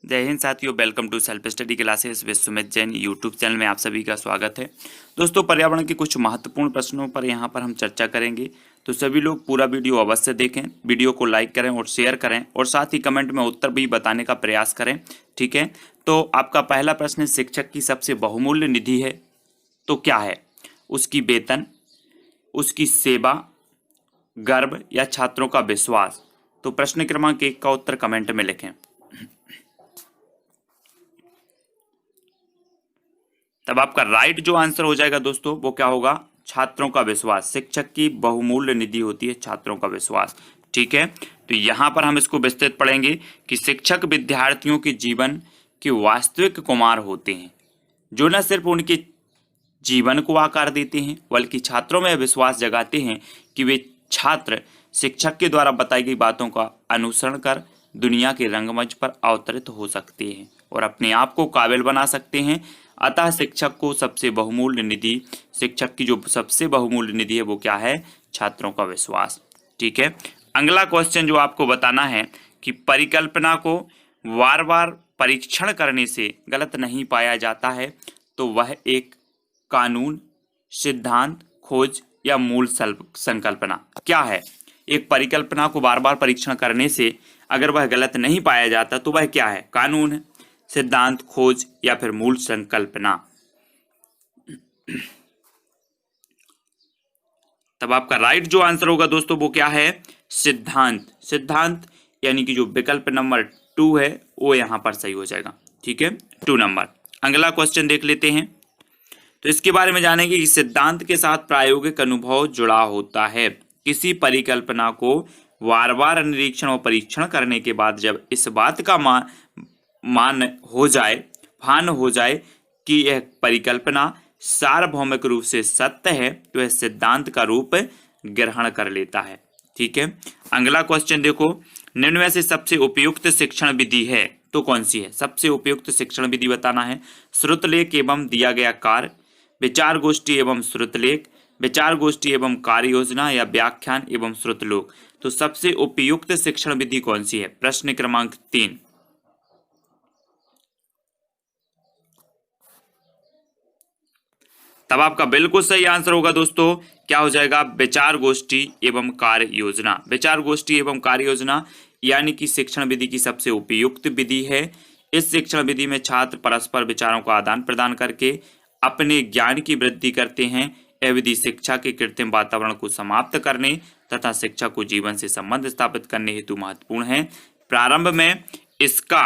जय हिंद साथियों, welcome to self study classes with Sumit Jain YouTube channel में आप सभी का स्वागत है। दोस्तों, पर्यावरण के कुछ महत्वपूर्ण प्रश्नों पर यहाँ पर हम चर्चा करेंगे, तो सभी लोग पूरा वीडियो अवश्य देखें, वीडियो को लाइक करें और शेयर करें और साथ ही कमेंट में उत्तर भी बताने का प्रयास करें। ठीक है, तो आपका पहला प्रश्न, शिक्षक की सबसे बहुमूल्य निधि है तो क्या है? उसकी वेतन, उसकी सेवा, गर्व या छात्रों का विश्वास? तो प्रश्न क्रमांक 1 का उत्तर कमेंट में लिखें। तब आपका राइट जो आंसर हो जाएगा दोस्तों वो क्या होगा? छात्रों का विश्वास। शिक्षक की बहुमूल्य निधि होती है छात्रों का विश्वास। ठीक है, तो यहां पर हम इसको विस्तृत पढ़ेंगे कि शिक्षक विद्यार्थियों के जीवन के वास्तविक कुमार होते हैं, जो न सिर्फ उनके जीवन को आकार देते हैं बल्कि छात्रों में विश्वास जगाते हैं कि वे छात्र शिक्षक के द्वारा बताई गई बातों का अनुसरण कर दुनिया के रंगमंच पर अवतरित हो सकते हैं और अपने आप को काबिल बना सकते हैं। अतः शिक्षक को सबसे बहुमूल्य निधि, शिक्षक की जो सबसे बहुमूल्य निधि है वो क्या है? छात्रों का विश्वास। ठीक है, अगला क्वेश्चन जो आपको बताना है कि परिकल्पना को बार बार परीक्षण करने से गलत नहीं पाया जाता है तो वह एक कानून, सिद्धांत, खोज या मूल संकल्पना क्या है? एक परिकल्पना को बार बार परीक्षण करने से अगर वह गलत नहीं पाया जाता तो वह क्या है? कानून है, सिद्धांत, खोज या फिर मूल संकल्पना? तब आपका राइट जो आंसर होगा दोस्तों वो क्या है? सिद्धांत। सिद्धांत यानी कि जो विकल्प नंबर 2 है वो यहां पर सही हो जाएगा। ठीक है, 2 नंबर। अगला क्वेश्चन देख लेते हैं, तो इसके बारे में जानेंगे कि सिद्धांत के साथ प्रायोगिक अनुभव जुड़ा होता है। किसी परिकल्पना को बार बार निरीक्षण और परीक्षण करने के बाद जब इस बात का भान हो जाए कि यह परिकल्पना सार्वभौमिक रूप से सत्य है तो यह सिद्धांत का रूप ग्रहण कर लेता है। ठीक है, अगला क्वेश्चन देखो, निम्न में से सबसे उपयुक्त शिक्षण विधि है तो कौन सी है? सबसे उपयुक्त शिक्षण विधि बताना है। श्रुतलेख एवं दिया गया कार्य, विचार गोष्ठी एवं श्रुतलेख, विचार गोष्ठी एवं कार्य योजना या व्याख्यान एवं श्रुतलोक? तो सबसे उपयुक्त शिक्षण विधि कौन सी है? प्रश्न क्रमांक 3। तब आपका बिल्कुल सही आंसर होगा दोस्तों, क्या हो जाएगा? विचार गोष्ठी एवं कार्य योजना। विचार गोष्ठी एवं कार्य योजना यानी कि शिक्षण विधि की सबसे उपयुक्त विधि है। इस शिक्षण विधि में छात्र परस्पर विचारों का आदान प्रदान करके अपने ज्ञान की वृद्धि करते हैं। यह विधि शिक्षा के कृत्रिम वातावरण को समाप्त करने तथा शिक्षा को जीवन से संबंध स्थापित करने हेतु महत्वपूर्ण है। प्रारंभ में इसका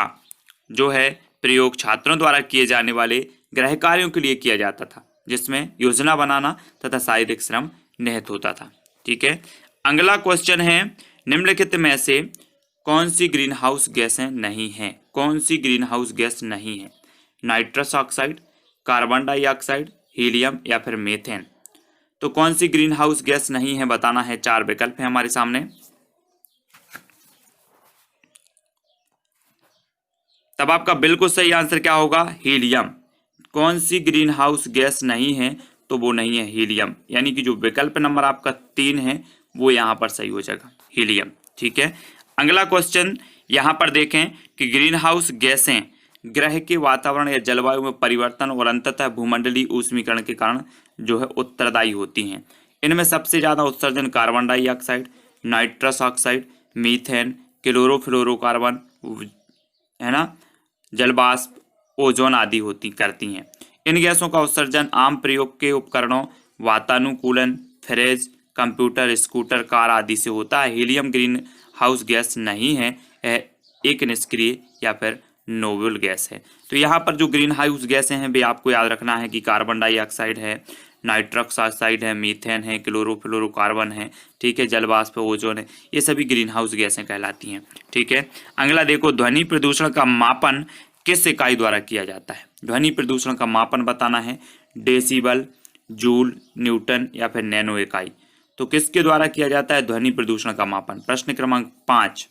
जो है प्रयोग छात्रों द्वारा किए जाने वाले गृह कार्यों के लिए किया जाता था, जिसमें योजना बनाना तथा शारीरिक श्रम निहित होता था। ठीक है, अगला क्वेश्चन है, निम्नलिखित में से कौन सी ग्रीन हाउस गैसें नहीं हैं? कौन सी ग्रीन हाउस गैस नहीं है? Nitrous oxide, carbon dioxide, helium या फिर मीथेन? तो कौन सी ग्रीन हाउस गैस नहीं है बताना है। 4 विकल्प है हमारे सामने। तब आपका बिल्कुल सही आंसर क्या होगा? हीलियम। कौन सी ग्रीन हाउस गैस नहीं है? तो वो नहीं है हीलियम, यानी कि जो विकल्प नंबर आपका 3 है वो यहां पर सही हो जाएगा, हीलियम। ठीक है, अगला क्वेश्चन यहां पर देखें कि ग्रीन हाउस गैसें ग्रह के वातावरण या जलवायु में परिवर्तन और अंततः भूमंडलीय ऊष्मीकरण के कारण जो है उत्तरदायी होती हैं। इनमें सबसे ज्यादा उत्सर्जन carbon dioxide, nitrous oxide, methane, chlorofluorocarbon है ना, जलवाष्प, ओजोन आदि करती हैं। इन गैसों का उत्सर्जन आम प्रयोग के उपकरणों, वातानुकूलन, फ्रिज, कंप्यूटर, स्कूटर, कार आदि से होता है। हीलियम ग्रीन हाउस गैस नहीं है, यह एक निष्क्रिय या फिर नोबल गैस है। तो यहाँ पर जो ग्रीन हाउस गैसें हैं वे आपको याद रखना है कि कार्बन डाइऑक्साइड है, नाइट्रस ऑक्साइड है, मीथेन है, क्लोरोफ्लोरोकार्बन है, ठीक है, जलवाष्प, ओजोन है, ये सभी ग्रीन हाउस गैसें कहलाती हैं। ठीक है, अगला देखो, ध्वनि प्रदूषण का मापन किस इकाई द्वारा किया जाता है? ध्वनि प्रदूषण का मापन बताना है। डेसिबल, जूल, न्यूटन या फिर नैनो इकाई? तो किसके द्वारा किया जाता है ध्वनि प्रदूषण का मापन? प्रश्न क्रमांक 5।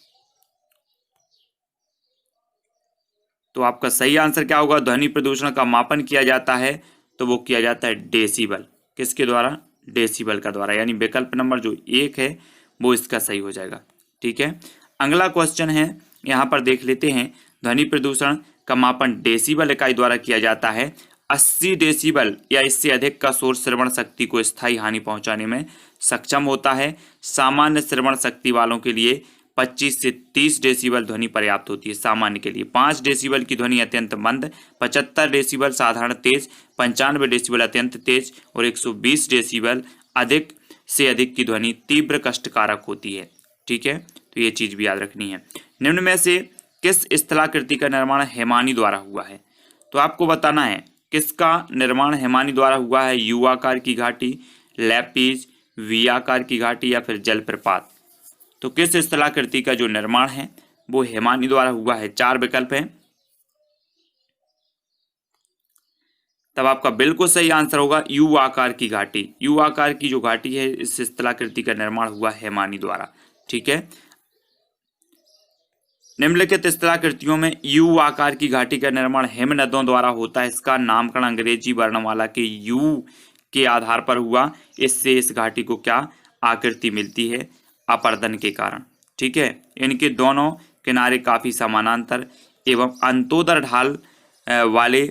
तो आपका सही आंसर क्या होगा? ध्वनि प्रदूषण का मापन किया जाता है तो वो किया जाता है डेसिबल। किसके द्वारा? डेसिबल का द्वारा, यानी विकल्प नंबर जो 1 है वो इसका सही हो जाएगा। ठीक है, अगला क्वेश्चन है, यहाँ पर देख लेते हैं, ध्वनि प्रदूषण का मापन डेसिबल इकाई द्वारा किया जाता है। 80 डेसिबल या इससे अधिक का शोर श्रवण शक्ति को स्थायी हानि पहुंचाने में सक्षम होता है। सामान्य श्रवण शक्ति वालों के लिए 25 से 30 डेसिबल ध्वनि पर्याप्त होती है सामान्य के लिए। 5 डेसिबल की ध्वनि अत्यंत मंद, 75 डेसिबल साधारण तेज, 95 डेसिबल अत्यंत तेज और 120 डेसिबल अधिक से अधिक की ध्वनि तीव्र कष्टकारक होती है। ठीक है, तो ये चीज भी याद रखनी है। निम्न में से किस स्थलाकृति का निर्माण हैमानी द्वारा हुआ है? तो आपको बताना है किसका निर्माण हैमानी द्वारा हुआ है। यू आकार की घाटी, लैपीज, वी आकार की घाटी या फिर जलप्रपात। तो किस स्थलाकृति का जो निर्माण है वो हैमानी द्वारा हुआ है? 4 विकल्प हैं, तब आपका बिल्कुल सही आंसर होगा यू आकार की घाटी। यू आकार की जो घाटी है इस स्थलाकृति का निर्माण हुआ हैमानी द्वारा। ठीक है, निम्नलिखित स्थलाकृतियों में यू आकार की घाटी का निर्माण हिमनदों द्वारा होता है। इसका नामकरण अंग्रेजी वर्णमाला के यू के आधार पर हुआ। इससे इस घाटी को क्या आकृति मिलती है? अपर्दन के कारण। ठीक है, इनके दोनों किनारे काफी समानांतर एवं अंतोदर ढाल वाले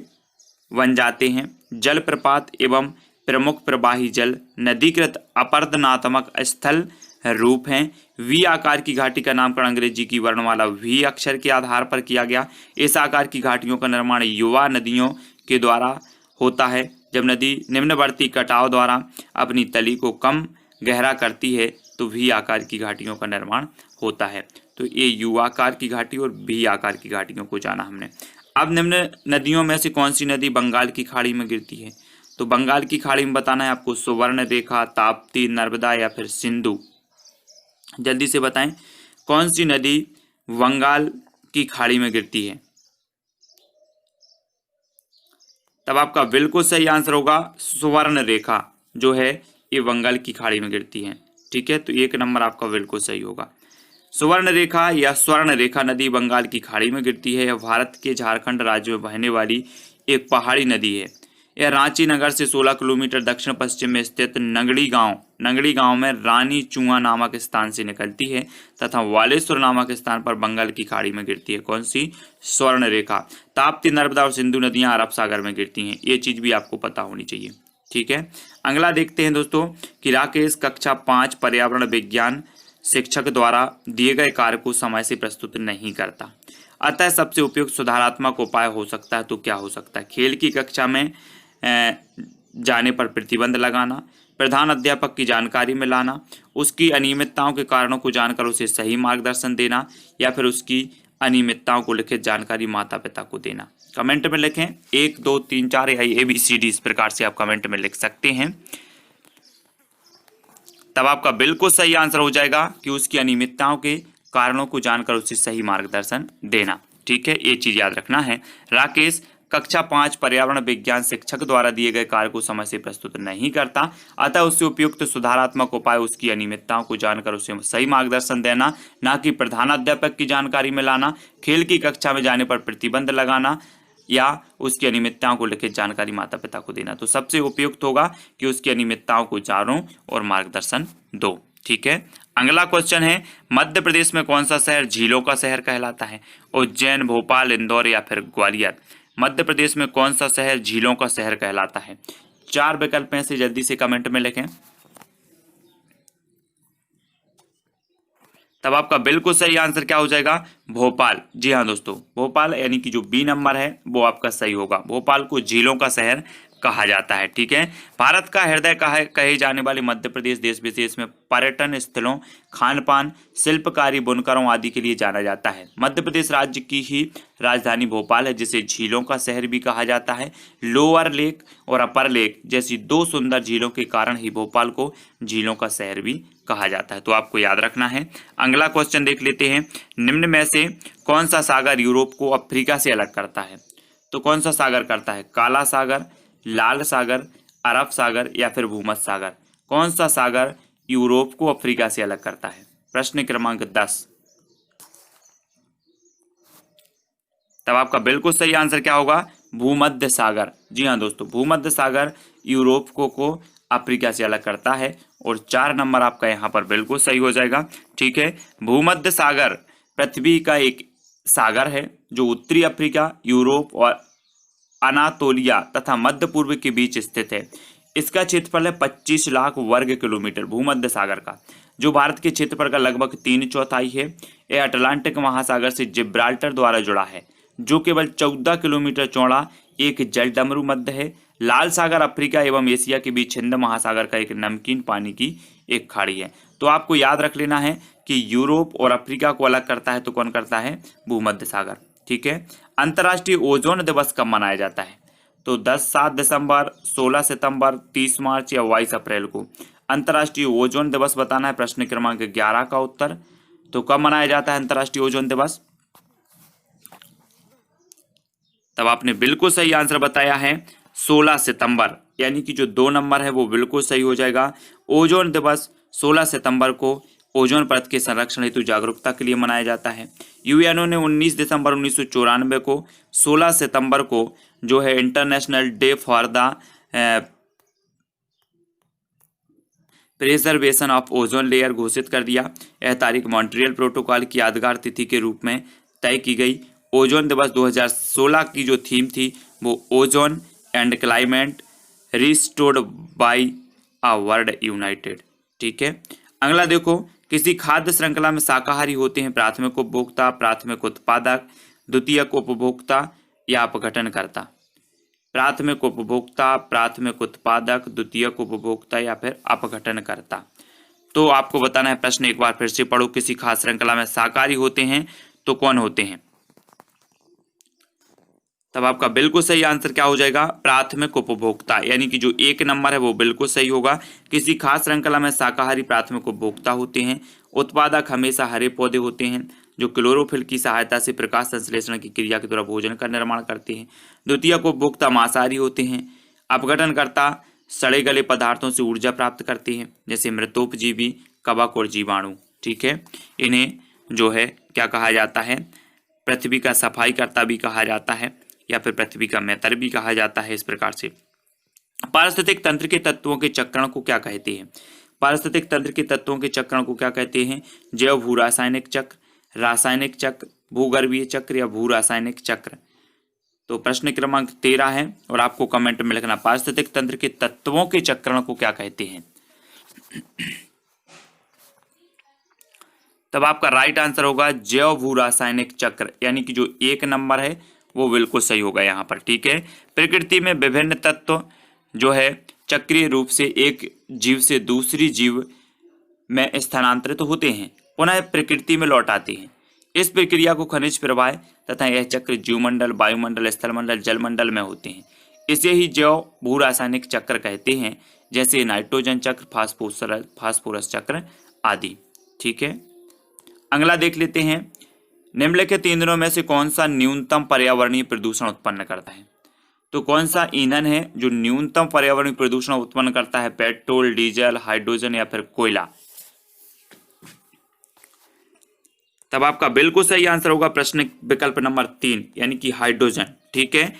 बन जाते हैं। जलप्रपात एवं प्रमुख प्रवाही जल नदीकृत अपर्दनात्मक स्थल रूप हैं। वी आकार की घाटी का नामकरण अंग्रेजी की वर्णमाला वी अक्षर के आधार पर किया गया। इस आकार की घाटियों का निर्माण युवा नदियों के द्वारा होता है। जब नदी निम्नवर्ती कटाव द्वारा अपनी तली को कम गहरा करती है तो वी आकार की घाटियों का निर्माण होता है। तो ये यू आकार की घाटी और वी आकार की घाटियों को जाना हमने। अब निम्न नदियों में से कौन सी नदी बंगाल की खाड़ी में गिरती है? तो बंगाल की खाड़ी में बताना है आपको सुवर्ण रेखा, ताप्ती, नर्मदा या फिर सिंधु। जल्दी से बताएं कौन सी नदी बंगाल की खाड़ी में गिरती है? तब आपका बिल्कुल सही आंसर होगा सुवर्ण रेखा जो है ये बंगाल की खाड़ी में गिरती है। ठीक है, तो 1 नंबर आपका बिल्कुल सही होगा। सुवर्ण रेखा या स्वर्ण रेखा नदी बंगाल की खाड़ी में गिरती है। यह भारत के झारखंड राज्य में बहने वाली एक पहाड़ी नदी है। यह रांची नगर से 16 किलोमीटर दक्षिण पश्चिम में स्थित नंगड़ी गांव में रानी चुआ नामक स्थान से निकलती है तथा वालेश्वर नामक स्थान पर बंगाल की खाड़ी में गिरती है। कौन सी? स्वर्ण रेखा। ताप्ती, नर्मदा और सिंधु नदियां अरब सागर में गिरती हैं। ये चीज भी आपको पता होनी चाहिए। ठीक है, अगला देखते हैं दोस्तों कि राकेश कक्षा 5 पर्यावरण विज्ञान शिक्षक द्वारा दिए गए कार्य को समय से प्रस्तुत नहीं करता, अतः सबसे उपयुक्त सुधारात्मक उपाय हो सकता है। तो क्या हो सकता है? खेल की कक्षा में जाने पर प्रतिबंध लगाना, प्रधान अध्यापक की जानकारी में लाना, उसकी अनियमितताओं के कारणों को जानकर उसे सही मार्गदर्शन देना या फिर उसकी अनियमितताओं को लिखित जानकारी माता पिता को देना। कमेंट में लिखें 1, 2, 3, 4 या ABCD इस प्रकार से आप कमेंट में लिख सकते हैं। तब आपका बिल्कुल सही आंसर हो जाएगा कि उसकी अनियमितताओं के कारणों को जानकर उसे सही मार्गदर्शन देना। ठीक है, ये चीज याद रखना है। राकेश कक्षा 5 पर्यावरण विज्ञान शिक्षक द्वारा दिए गए कार्य को समय से प्रस्तुत नहीं करता, अतः उससे उपयुक्त सुधारात्मक उपाय उसकी अनियमितताओं को जानकर उसे सही मार्गदर्शन देना, ना कि प्रधानाध्यापक की जानकारी में लाना, खेल की कक्षा में जाने पर प्रतिबंध लगाना या उसकी अनियमितताओं को लिखित जानकारी माता पिता को देना। तो सबसे उपयुक्त होगा कि उसकी अनियमितताओं को जानो और मार्गदर्शन दो। ठीक है, अगला क्वेश्चन है मध्य प्रदेश में कौन सा शहर झीलों का शहर कहलाता है? उज्जैन, भोपाल, इंदौर या फिर ग्वालियर। मध्य प्रदेश में कौन सा शहर झीलों का शहर कहलाता है? 4 विकल्प में से जल्दी से कमेंट में लिखें। तब आपका बिल्कुल सही आंसर क्या हो जाएगा? भोपाल। जी हाँ दोस्तों, भोपाल यानी कि जो बी नंबर है वो आपका सही होगा। भोपाल को झीलों का शहर कहा जाता है। ठीक है, भारत का हृदय कहे जाने वाले मध्य प्रदेश देश विशेष में पर्यटन स्थलों, खान पान, शिल्पकारी, बुनकरों आदि के लिए जाना जाता है। मध्य प्रदेश राज्य की ही राजधानी भोपाल है जिसे झीलों का शहर भी कहा जाता है। लोअर लेक और अपर लेक जैसी 2 सुंदर झीलों के कारण ही भोपाल को झीलों का शहर भी कहा जाता है। तो आपको याद रखना है। अगला क्वेश्चन देख लेते हैं, निम्न में से कौन सा सागर यूरोप को अफ्रीका से अलग करता है? तो कौन सा सागर करता है? काला सागर, लाल सागर, अरब सागर या फिर भूमध्य सागर। कौन सा सागर यूरोप को अफ्रीका से अलग करता है? प्रश्न क्रमांक 10। तब आपका बिल्कुल सही आंसर क्या होगा? भूमध्य सागर। जी हाँ दोस्तों, भूमध्य सागर यूरोप को अफ्रीका से अलग करता है और 4 नंबर आपका यहाँ पर बिल्कुल सही हो जाएगा। ठीक है, भूमध्य सागर पृथ्वी का एक सागर है जो उत्तरी अफ्रीका, यूरोप और अनातोलिया तथा मध्य पूर्व के बीच स्थित है। इसका क्षेत्रफल है 25 लाख वर्ग किलोमीटर। भूमध्य सागर का जो भारत के क्षेत्रफल का लगभग 3/4 है। यह अटलांटिक महासागर से जिब्राल्टर द्वारा जुड़ा है जो केवल 14 किलोमीटर चौड़ा एक जलडमरू मध्य है। लाल सागर अफ्रीका एवं एशिया के बीच हिंद महासागर का एक नमकीन पानी की एक खाड़ी है। तो आपको याद रख लेना है कि यूरोप और अफ्रीका को अलग करता है तो कौन करता है? भूमध्य सागर। ठीक है। अंतर्राष्ट्रीय ओजोन दिवस कब मनाया जाता है? तो 7 दिसंबर, 16 सितंबर, 30 मार्च या 22 अप्रैल को अंतर्राष्ट्रीय ओजोन दिवस बताना है। प्रश्न क्रमांक 11 का उत्तर। तो कब मनाया जाता है अंतर्राष्ट्रीय ओजोन दिवस? तब आपने बिल्कुल सही आंसर बताया है 16 सितंबर, यानी कि जो 2 नंबर है वो बिल्कुल सही हो जाएगा। ओजोन दिवस 16 सितंबर को ओजोन परत के संरक्षण हेतु जागरूकता के लिए मनाया जाता है। यूएनओ ने 19 दिसंबर 1994 को 16 सितंबर को जो है international day for the preservation of ozone layer घोषित कर दिया। यह तारीख मॉन्ट्रियल प्रोटोकॉल की यादगार तिथि के रूप में तय की गई। ओजोन दिवस 2016 की जो थीम थी वो ozone and climate restored bye a world United. ठीक है। अगला देखो, किसी खाद्य श्रृंखला में शाकाहारी होते हैं प्राथमिक उपभोक्ता, प्राथमिक उत्पादक, द्वितीयक उपभोक्ता या अपघटनकर्ता। प्राथमिक उपभोक्ता, प्राथमिक उत्पादक, द्वितीयक उपभोक्ता या फिर अपघटनकर्ता। तो आपको बताना है, प्रश्न एक बार फिर से पढ़ो। किसी खाद्य श्रृंखला में शाकाहारी होते हैं तो कौन होते हैं? तब आपका बिल्कुल सही आंसर क्या हो जाएगा? प्राथमिक उपभोक्ता, यानी कि जो 1 नंबर है वो बिल्कुल सही होगा। किसी खास श्रृंखला में शाकाहारी प्राथमिक उपभोक्ता होते हैं। उत्पादक हमेशा हरे पौधे होते हैं जो क्लोरोफिल की सहायता से प्रकाश संश्लेषण की क्रिया के द्वारा भोजन का निर्माण करते हैं। द्वितीयक उपभोक्ता मांसाहारी होते हैं। अपघटनकर्ता सड़े गले पदार्थों से ऊर्जा प्राप्त करते हैं जैसे मृतोपजीवी, कवक और जीवाणु। ठीक है। इन्हें जो है क्या कहा जाता है? पृथ्वी का सफाईकर्ता भी कहा जाता है या फिर पृथ्वी का मैत्र भी कहा जाता है। इस प्रकार से पारिस्थितिक तंत्र के तत्वों के चक्रण को क्या कहते हैं? पारिस्थितिक तंत्र के तत्वों के चक्रण को क्या कहते हैं? जैव भू रासायनिक चक्र, रासायनिक चक्र, भूगर्भीय चक्र या भू रासायनिक चक्र। तो प्रश्न क्रमांक 13 है और आपको कमेंट में लिखना पारिस्थितिक तंत्र के तत्वों के चक्रण को क्या कहते हैं। तब आपका राइट आंसर होगा जैव भू रासायनिक चक्र, यानी कि जो 1 नंबर है वो बिल्कुल सही होगा यहाँ पर। ठीक है। प्रकृति में विभिन्न तत्व जो है चक्रीय रूप से एक जीव से दूसरी जीव में स्थानांतरित होते हैं, पुनः प्रकृति में लौट आते हैं। इस प्रक्रिया को खनिज प्रवाह तथा यह चक्र जीवमंडल, वायुमंडल, स्थलमंडल, जलमंडल में होते हैं। इसे ही जैव भू रासायनिक चक्र कहते हैं, जैसे नाइट्रोजन चक्र, फास्फोरस चक्र आदि। ठीक है। अगला देख लेते हैं, निम्नलिखित ईंधनों में से कौन सा न्यूनतम पर्यावरणीय प्रदूषण उत्पन्न करता है? तो कौन सा ईंधन है जो न्यूनतम पर्यावरणीय प्रदूषण उत्पन्न करता है? पेट्रोल, डीजल, हाइड्रोजन या फिर कोयला। तब आपका बिल्कुल सही आंसर होगा प्रश्न विकल्प नंबर 3, यानी कि हाइड्रोजन। ठीक है।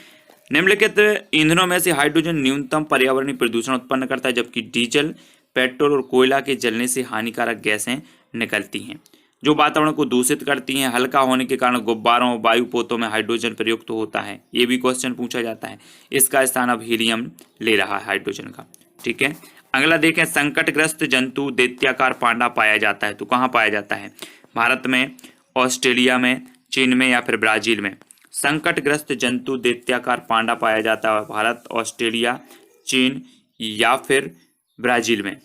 निम्नलिखित ईंधनों में से हाइड्रोजन न्यूनतम पर्यावरणीय प्रदूषण उत्पन्न करता है, जबकि डीजल, पेट्रोल और कोयला के जलने से हानिकारक गैसें निकलती हैं जो वातावरण को दूषित करती हैं। हल्का होने के कारण गुब्बारों और वायु पोतों में हाइड्रोजन प्रयुक्त होता है। ये भी क्वेश्चन पूछा जाता है। इसका स्थान अब हीलियम ले रहा है हाइड्रोजन का। ठीक है। अगला देखें, संकटग्रस्त जंतु दैत्याकार पांडा पाया जाता है तो कहाँ पाया जाता है? भारत में, ऑस्ट्रेलिया में, चीन में या फिर ब्राजील में। संकटग्रस्त जंतु दैत्याकार पांडा पाया जाता है भारत, ऑस्ट्रेलिया, चीन या फिर ब्राजील में।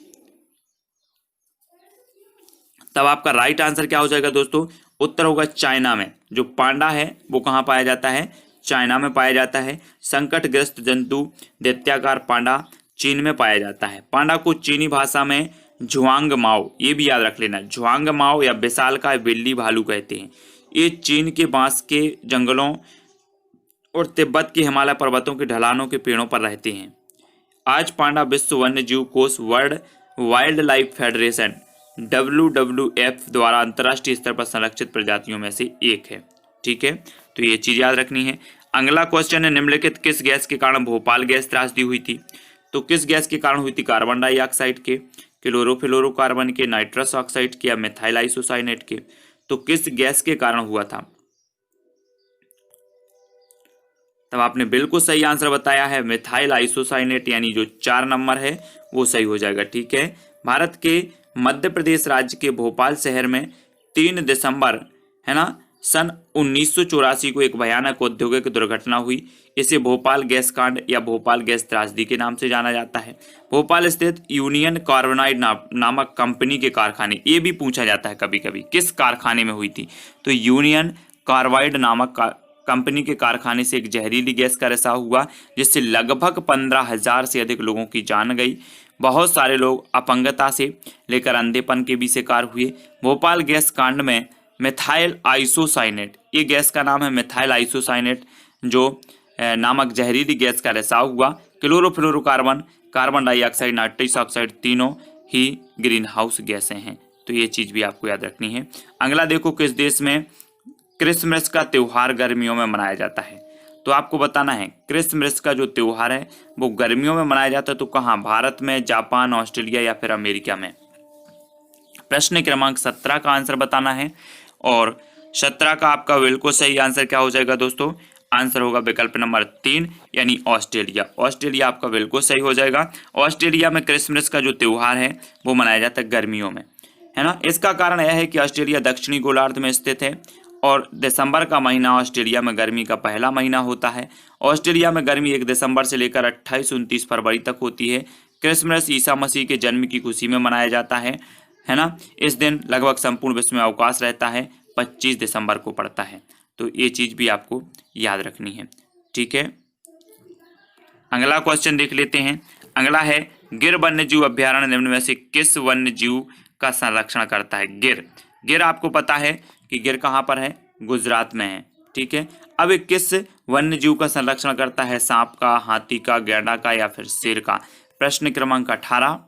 तब आपका राइट आंसर क्या हो जाएगा दोस्तों? उत्तर होगा चाइना में। जो पांडा है वो कहाँ पाया जाता है? चाइना में पाया जाता है। संकटग्रस्त जंतु दैत्याकार पांडा चीन में पाया जाता है। पांडा को चीनी भाषा में झुआंग माओ, ये भी याद रख लेना, झुआंग माओ या विशालकाय बिल्ली भालू कहते हैं। ये चीन के बांस के जंगलों और तिब्बत के हिमालय पर्वतों के ढलानों के पेड़ों पर रहते हैं। आज पांडा विश्व वन्य जीव कोष, world wild life federation WWF द्वारा अंतर्राष्ट्रीय स्तर पर संरक्षित प्रजातियों में से एक है। ठीक है। तो ये चीज याद रखनी है। अगला क्वेश्चन है, निम्नलिखित किस गैस के कारण भोपाल गैस त्रासदी हुई थी? तो किस गैस के कारण हुई थी? कार्बन डाइऑक्साइड के, क्लोरोफ्लोरोकार्बन के, नाइट्रस ऑक्साइड के या मिथाइल आइसोसाइनेट के। तो किस गैस के कारण हुआ था? तब आपने बिल्कुल सही आंसर बताया है, मिथाइल आइसोसाइनेट, यानी जो 4 नंबर है वो सही हो जाएगा। ठीक है। भारत के मध्य प्रदेश राज्य के भोपाल शहर में 3 दिसंबर है ना सन 1984 को एक भयानक औद्योगिक दुर्घटना हुई। इसे भोपाल गैस कांड या भोपाल गैस त्रासदी के नाम से जाना जाता है। भोपाल स्थित यूनियन कार्बोनाइड नामक कंपनी के कारखाने, ये भी पूछा जाता है कभी कभी, किस कारखाने में हुई थी, तो यूनियन कार्बाइड नामक कंपनी के कारखाने से एक जहरीली गैस का रिसाव हुआ, जिससे लगभग 15,000 से अधिक लोगों की जान गई। बहुत सारे लोग अपंगता से लेकर अंधेपन के भी शिकार हुए। भोपाल गैस कांड में मिथाइल आइसोसाइनेट, ये गैस का नाम है मिथाइल आइसोसाइनेट, जो नामक जहरीली गैस का रिसाव हुआ। Chlorofluorocarbon, carbon dioxide, nitrous oxide, तीनों ही ग्रीन हाउस गैसें हैं। तो ये चीज़ भी आपको याद रखनी है। अगला देखो, किस देश में क्रिसमस का त्यौहार गर्मियों में मनाया जाता है, तो आपको बताना है क्रिसमस का जो त्यौहार है वो गर्मियों में मनाया जाता है, तो कहाँ, भारत में, जापान, ऑस्ट्रेलिया या फिर अमेरिका में। प्रश्न क्रमांक 17 का आंसर बताना है, और 17 का आपका बिल्कुल सही आंसर क्या हो जाएगा दोस्तों, आंसर होगा विकल्प नंबर 3 यानी ऑस्ट्रेलिया। ऑस्ट्रेलिया आपका बिल्कुल सही हो जाएगा। ऑस्ट्रेलिया में क्रिसमस का जो त्यौहार है वो मनाया जाता है गर्मियों में, है ना। इसका कारण यह है कि ऑस्ट्रेलिया दक्षिणी गोलार्ध में स्थित है और दिसंबर का महीना ऑस्ट्रेलिया में गर्मी का पहला महीना होता है। ऑस्ट्रेलिया में गर्मी 1 दिसंबर से लेकर 28-29 फरवरी तक होती है। क्रिसमस ईसा मसीह के जन्म की खुशी में मनाया जाता है ना। इस दिन लगभग संपूर्ण विश्व में अवकाश रहता है, 25 दिसंबर को पड़ता है। तो ये चीज़ भी आपको याद रखनी है। ठीक है। अगला क्वेश्चन देख लेते हैं। अगला है, गिर वन्य जीव अभ्यारण्य निम्न में से किस वन्य जीव का संरक्षण करता है। गिर आपको पता है कि गिर कहाँ पर है, गुजरात में है। ठीक है। अब किस वन्य जीव का संरक्षण करता है, सांप का, हाथी का, गैंडा का या फिर शेर का। प्रश्न क्रमांक 18,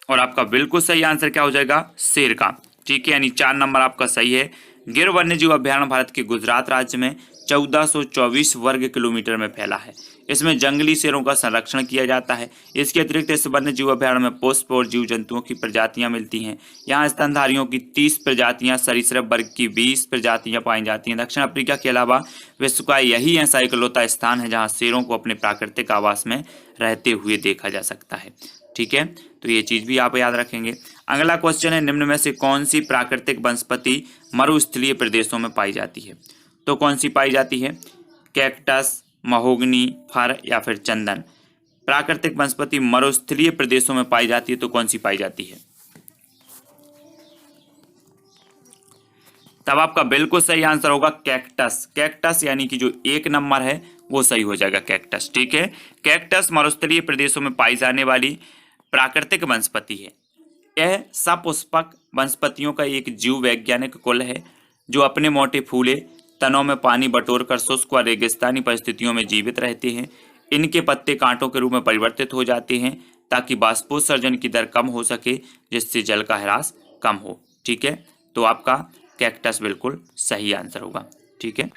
और आपका बिल्कुल सही आंसर क्या हो जाएगा, शेर का। ठीक है, यानी 4 नंबर आपका सही है। गिर वन्य जीव अभ्यारण्य भारत के गुजरात राज्य में 1424 वर्ग किलोमीटर में फैला है। इसमें जंगली शेरों का संरक्षण किया जाता है। इसके अतिरिक्त इस वन्य जीव अभ्यारण्य में पुष्प और जीव जंतुओं की प्रजातियां मिलती हैं। यहाँ स्तनधारियों की 30 प्रजातियां, सरीसृप वर्ग की 20 प्रजातियां पाई जाती हैं। दक्षिण अफ्रीका के अलावा विश्व का यही ऐसा इकलौता स्थान है जहाँ शेरों को अपने प्राकृतिक आवास में रहते हुए देखा जा सकता है। ठीक है, तो ये चीज भी आप याद रखेंगे। अगला क्वेश्चन है, निम्न में से कौन सी प्राकृतिक वनस्पति मरुस्थलीय प्रदेशों में पाई जाती है। तो कौन सी पाई जाती है, कैक्टस, महोगनी, फर या फिर चंदन। प्राकृतिक वनस्पति मरुस्थलीय प्रदेशों में पाई जाती है, तो कौन सी पाई जाती है। तब आपका बिल्कुल सही आंसर होगा कैक्टस। कैक्टस यानी कि जो 1 नंबर है वो सही हो जाएगा, कैक्टस। ठीक है, कैक्टस मरुस्थलीय प्रदेशों में पाई जाने वाली प्राकृतिक वनस्पति है। यह सपुष्पक वनस्पतियों का एक जीव वैज्ञानिक कुल है जो अपने मोटे फूले तनों में पानी बटोरकर शुष्क व रेगिस्तानी परिस्थितियों में जीवित रहते हैं। इनके पत्ते कांटों के रूप में परिवर्तित हो जाते हैं ताकि बाष्पोत्सर्जन की दर कम हो सके, जिससे जल का ह्रास कम हो। ठीक है, तो आपका कैक्टस बिल्कुल सही आंसर होगा। ठीक है।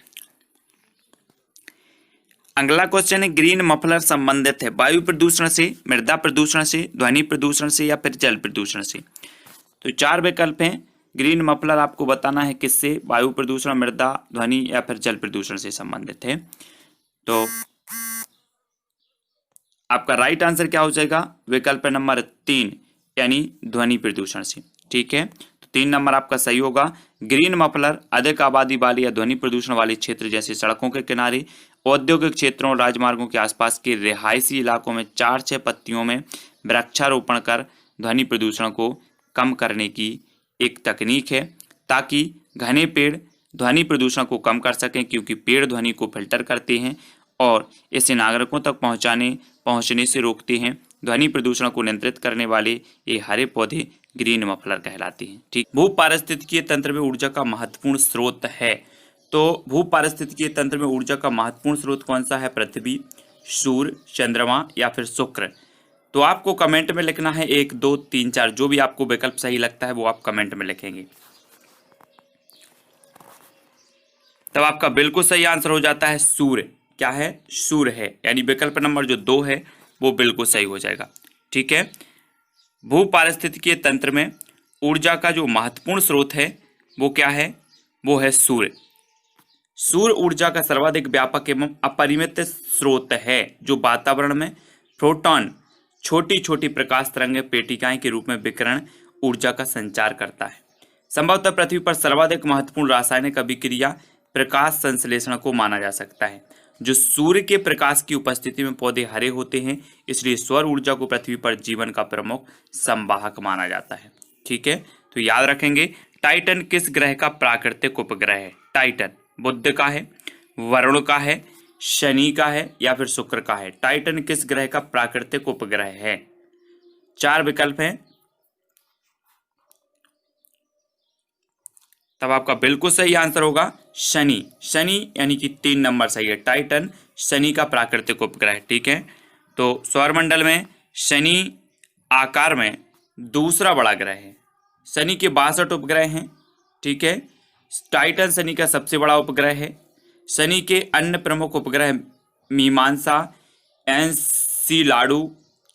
अगला क्वेश्चन है, ग्रीन मफलर संबंधित है वायु प्रदूषण से, मृदा प्रदूषण से, ध्वनि प्रदूषण से या फिर जल प्रदूषण से। तो 4 विकल्प हैं। ग्रीन मफलर आपको बताना है किससे, वायु प्रदूषण, मृदा, ध्वनि या फिर जल प्रदूषण से संबंधित है। तो आपका राइट आंसर क्या हो जाएगा, विकल्प नंबर 3 यानी ध्वनि प्रदूषण से। ठीक है, तो 3 नंबर आपका सही होगा। ग्रीन मफलर अधिक आबादी वाले या ध्वनि प्रदूषण वाले क्षेत्र जैसे सड़कों के किनारे, औद्योगिक क्षेत्रों और राजमार्गों के आसपास के रिहायशी इलाकों में 4-6 पत्तियों में वृक्षारोपण कर ध्वनि प्रदूषण को कम करने की एक तकनीक है, ताकि घने पेड़ ध्वनि प्रदूषण को कम कर सकें, क्योंकि पेड़ ध्वनि को फिल्टर करते हैं और इसे नागरिकों तक पहुंचने से रोकते हैं। ध्वनि प्रदूषण को नियंत्रित करने वाले ये हरे पौधे ग्रीन मफलर कहलाते हैं। ठीक, भूपारिस्थितिकीय तंत्र में ऊर्जा का महत्वपूर्ण स्रोत है। तो भूपारिस्थितिकीय तंत्र में ऊर्जा का महत्वपूर्ण स्रोत कौन सा है, पृथ्वी, सूर्य, चंद्रमा या फिर शुक्र। तो आपको कमेंट में लिखना है 1, 2, 3, 4, जो भी आपको विकल्प सही लगता है वो आप कमेंट में लिखेंगे। तब आपका बिल्कुल सही आंसर हो जाता है सूर्य। क्या है, सूर्य है, यानी विकल्प नंबर जो 2 है वो बिल्कुल सही हो जाएगा। ठीक है, भूपारिस्थितिकीय तंत्र में ऊर्जा का जो महत्वपूर्ण स्रोत है वो क्या है, वो है सूर्य। सूर्य ऊर्जा का सर्वाधिक व्यापक एवं अपरिमित स्रोत है जो वातावरण में प्रोटॉन छोटी छोटी प्रकाश तरंगें पेटिकाएं के रूप में विकिरण ऊर्जा का संचार करता है। संभवतः पृथ्वी पर सर्वाधिक महत्वपूर्ण रासायनिक अभिक्रिया प्रकाश संश्लेषण को माना जा सकता है। जो सूर्य के प्रकाश की उपस्थिति में पौधे हरे होते हैं, इसलिए सौर ऊर्जा को पृथ्वी पर जीवन का प्रमुख संवाहक माना जाता है। ठीक है, तो याद रखेंगे टाइटन किस ग्रह का प्राकृतिक उपग्रह है? टाइटन बुध का है, वरुण का है, शनि का है या फिर शुक्र का है? टाइटन किस ग्रह का प्राकृतिक उपग्रह है? 4 विकल्प हैं, तब आपका बिल्कुल सही आंसर होगा शनि। शनि यानी कि 3 नंबर सही है। टाइटन शनि का प्राकृतिक उपग्रह। ठीक है, तो सौरमंडल में शनि आकार में दूसरा बड़ा ग्रह है। शनि के 62 उपग्रह हैं। ठीक है, टाइटन शनि का सबसे बड़ा उपग्रह है। शनि के अन्य प्रमुख उपग्रह मीमांसा, एनसीलाडू,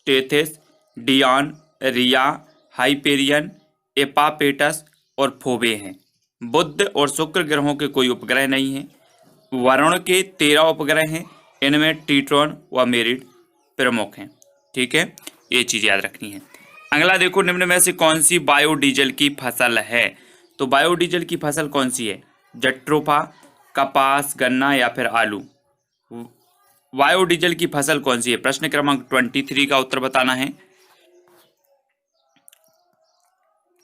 टेथेस, डियॉन, रिया, हाइपेरियन, एपापेटस और फोबे हैं। बुध और शुक्र ग्रहों के कोई उपग्रह नहीं है। वरुण के 13 उपग्रह हैं, इनमें ट्रिटोन व मेरिड प्रमुख हैं। ठीक है, ये चीज़ याद रखनी है। अगला देखो, निम्न में से कौन सी बायोडीजल की फसल है? तो बायोडीजल की फसल कौन सी है? जट्रोफा, कपास, गन्ना या फिर आलू? बायोडीजल की फसल कौन सी है? प्रश्न क्रमांक 23 का उत्तर बताना है।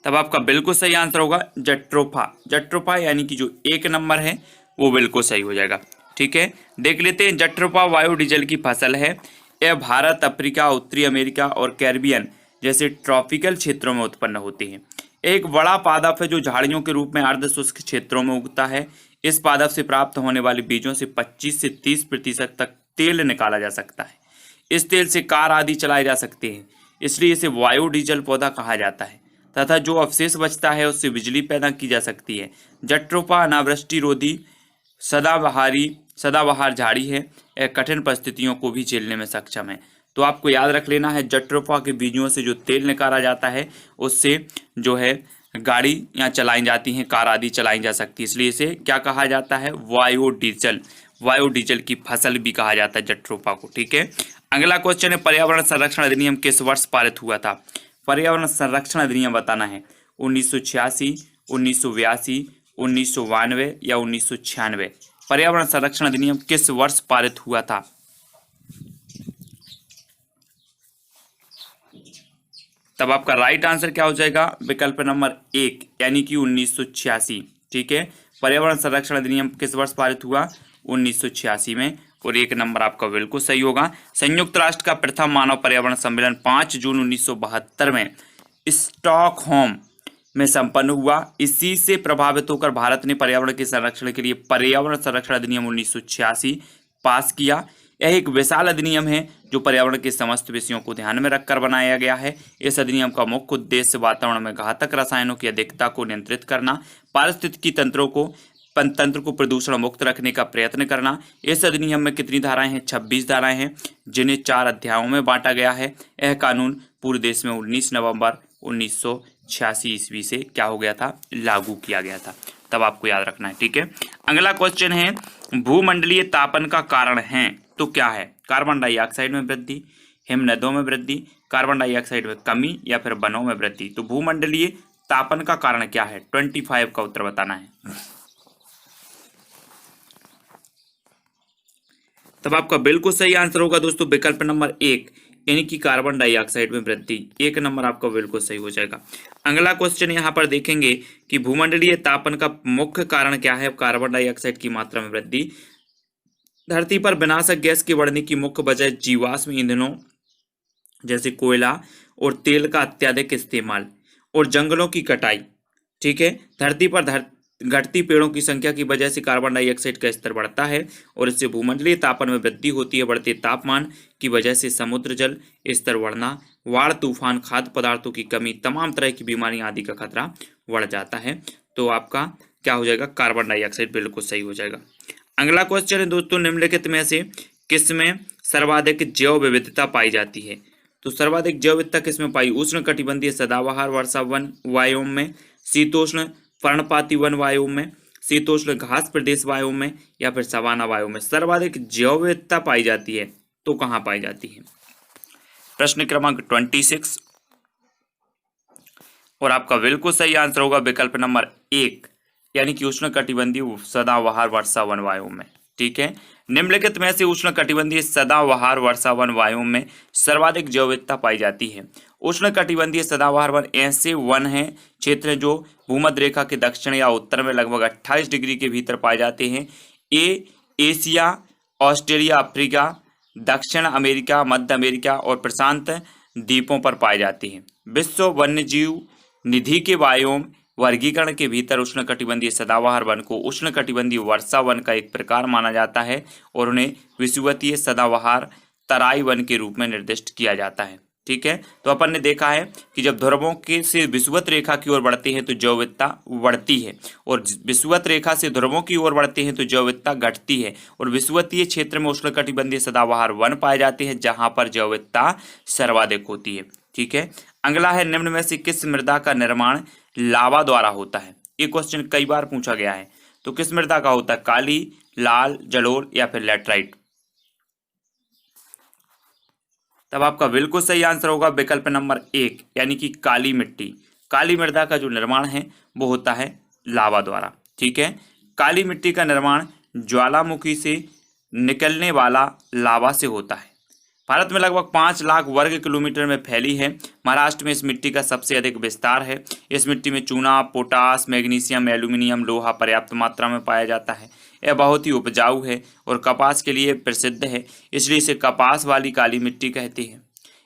तब आपका बिल्कुल सही आंसर होगा जट्रोफा। जट्रोफा यानी कि जो 1 नंबर है वो बिल्कुल सही हो जाएगा। ठीक है, देख लेते हैं। जट्रोफा बायोडीजल की फसल है। यह भारत, अफ्रीका, उत्तरी अमेरिका और कैरिबियन जैसे ट्रॉपिकल क्षेत्रों में उत्पन्न होती है। एक बड़ा पादप है जो झाड़ियों के रूप में अर्धशुष्क क्षेत्रों में उगता है। इस पादप से प्राप्त होने वाले बीजों से 25 से 30% तक तेल निकाला जा सकता है। इस तेल से कार आदि चलाए जा सकते हैं, इसलिए इसे बायोडीजल पौधा कहा जाता है। तथा जो अवशेष बचता है उससे बिजली पैदा की जा सकती है। जट्रोफा अनावृष्टि रोधी सदाबहार झाड़ी है। यह कठिन परिस्थितियों को भी झेलने में सक्षम है। तो आपको याद रख लेना है, जट्रोफा के बीजों से जो तेल निकाला जाता है उससे जो है गाड़ियाँ चलाई जाती हैं, कार आदि चलाई जा सकती है, इसलिए इसे क्या कहा जाता है? बायोडीजल। बायोडीजल की फसल भी कहा जाता है जट्रोफा को। ठीक है, अगला क्वेश्चन है, पर्यावरण संरक्षण अधिनियम किस वर्ष पारित हुआ था? पर्यावरण संरक्षण अधिनियम बताना है। 1986, 1982, 1992 या 1996? पर्यावरण संरक्षण अधिनियम किस वर्ष पारित हुआ था? तब आपका राइट आंसर क्या हो जाएगा? विकल्प नंबर 1 यानी कि 1986। ठीक है, पर्यावरण संरक्षण अधिनियम किस वर्ष पारित हुआ? 1986 में, और 1 नंबर आपका बिल्कुल सही होगा। संयुक्त राष्ट्र का प्रथम मानव पर्यावरण सम्मेलन 5 जून 1972 में स्टॉकहोम में संपन्न हुआ। इसी से प्रभावित होकर भारत ने पर्यावरण के संरक्षण के लिए पर्यावरण संरक्षण अधिनियम 1986 पास किया। यह एक विशाल अधिनियम है जो पर्यावरण के समस्त विषयों को ध्यान में रखकर बनाया गया है। इस अधिनियम का मुख्य उद्देश्य वातावरण में घातक रसायनों की अधिकता को नियंत्रित करना, पारिस्थितिकी तंत्र को प्रदूषण मुक्त रखने का प्रयत्न करना। इस अधिनियम में कितनी धाराएं हैं? 26 धाराएं हैं, जिन्हें 4 अध्यायों में बांटा गया है। यह कानून पूरे देश में 19 नवंबर 1986 ईस्वी से क्या हो गया था? लागू किया गया था। तब आपको याद रखना है। ठीक है, अगला क्वेश्चन है, भूमंडलीय तापन का कारण है तो क्या है? कार्बन डाइऑक्साइड में वृद्धि, हिमनदों में वृद्धि, कार्बन डाइऑक्साइड में कमी या फिर वनों में वृद्धि? तो भूमंडलीय तापन का कारण क्या है? 25 का उत्तर बताना है। तब आपका बिल्कुल सही आंसर होगा दोस्तों विकल्प नंबर 1 यानी कि कार्बन डाइऑक्साइड में वृद्धि। 1 नंबर आपका बिल्कुल सही हो जाएगा। अगला क्वेश्चन यहाँ पर देखेंगे कि भूमंडलीय तापन का मुख्य कारण क्या है? कार्बन डाइऑक्साइड की मात्रा में वृद्धि। धरती पर विनाशक गैस के बढ़ने की मुख्य वजह जीवाश्म ईंधनों जैसे कोयला और तेल का अत्यधिक इस्तेमाल और जंगलों की कटाई। ठीक है, धरती पर घटती पेड़ों की संख्या की वजह से कार्बन डाइऑक्साइड का स्तर बढ़ता है और इससे भूमंडलीय तापन में वृद्धि होती है। बढ़ते तापमान की वजह से समुद्र जल स्तर बढ़ना, बाढ़, तूफान, खाद्य पदार्थों की कमी, तमाम तरह की बीमारियां आदि का खतरा बढ़ जाता है। तो आपका क्या हो जाएगा? कार्बन डाइऑक्साइड बिल्कुल सही हो जाएगा। अगला क्वेश्चन है दोस्तों, निम्नलिखित में से किसमें सर्वाधिक जैव विविधता पाई जाती है? तो सर्वाधिक जैव विविधता किसमें पाई? उष्ण कटिबंधीय सदाबहार वर्षा वन वायुओं में, शीतोष्ण पर्णपाती वन वायुओं में, शीतोष्ण घास प्रदेश वायु में या फिर सवाना वायु में सर्वाधिक जैव विविधता पाई जाती है तो कहाँ पाई जाती है? प्रश्न क्रमांक 26 और आपका बिल्कुल सही आंसर होगा विकल्प नंबर 1 यानी कि उष्णकटिबंधीय सदाबहार वर्षावन वायु में। ठीक है, निम्नलिखित में से उष्णकटिबंधीय सदाबहार वर्षावन वायु में सर्वाधिक जैव विविधता पाई जाती है। उष्णकटिबंधीय सदाबहार वन ऐसे वन हैं क्षेत्र जो भूमध्य रेखा के दक्षिण या उत्तर में लगभग 28 डिग्री के भीतर पाए जाते हैं। ये एशिया, ऑस्ट्रेलिया, अफ्रीका, दक्षिण अमेरिका, मध्य अमेरिका और प्रशांत द्वीपों पर पाए जाते हैं। विश्व वन्यजीव निधि के बायोम वर्गीकरण के भीतर उष्णकटिबंधीय सदाबहार वन को उष्णकटिबंधीय वर्षा वन का एक प्रकार माना जाता है और उन्हें विषुवतीय सदाबहार तराई वन के रूप में निर्दिष्ट किया जाता है। ठीक है, तो अपन ने देखा है कि जब ध्रुवों के से विषुवत रेखा की ओर बढ़ते हैं तो जैव विविधता बढ़ती है और विषुवत रेखा से ध्रुवों की ओर बढ़ते हैं तो जैव विविधता घटती है और विषुवतीय क्षेत्र में उष्णकटिबंधीय सदाबहार वन पाए जाते हैं जहां पर जैव विविधता सर्वाधिक होती है। ठीक है, अगला है निम्न में से किस मृदा का निर्माण लावा द्वारा होता है? ये क्वेश्चन कई बार पूछा गया है। तो किस मृदा का होता है? काली, लाल, जलोढ़ या फिर लैटराइट? तब आपका बिल्कुल सही आंसर होगा विकल्प नंबर 1 यानी कि काली मिट्टी। काली मृदा का जो निर्माण है वो होता है लावा द्वारा। ठीक है, काली मिट्टी का निर्माण ज्वालामुखी से निकलने वाला लावा से होता है। भारत में लगभग 5 लाख वर्ग किलोमीटर में फैली है। महाराष्ट्र में इस मिट्टी का सबसे अधिक विस्तार है। इस मिट्टी में चूना, पोटास, मैग्नीशियम, एल्यूमिनियम, लोहा पर्याप्त मात्रा में पाया जाता है। यह बहुत ही उपजाऊ है और कपास के लिए प्रसिद्ध है, इसलिए इसे कपास वाली काली मिट्टी कहते हैं।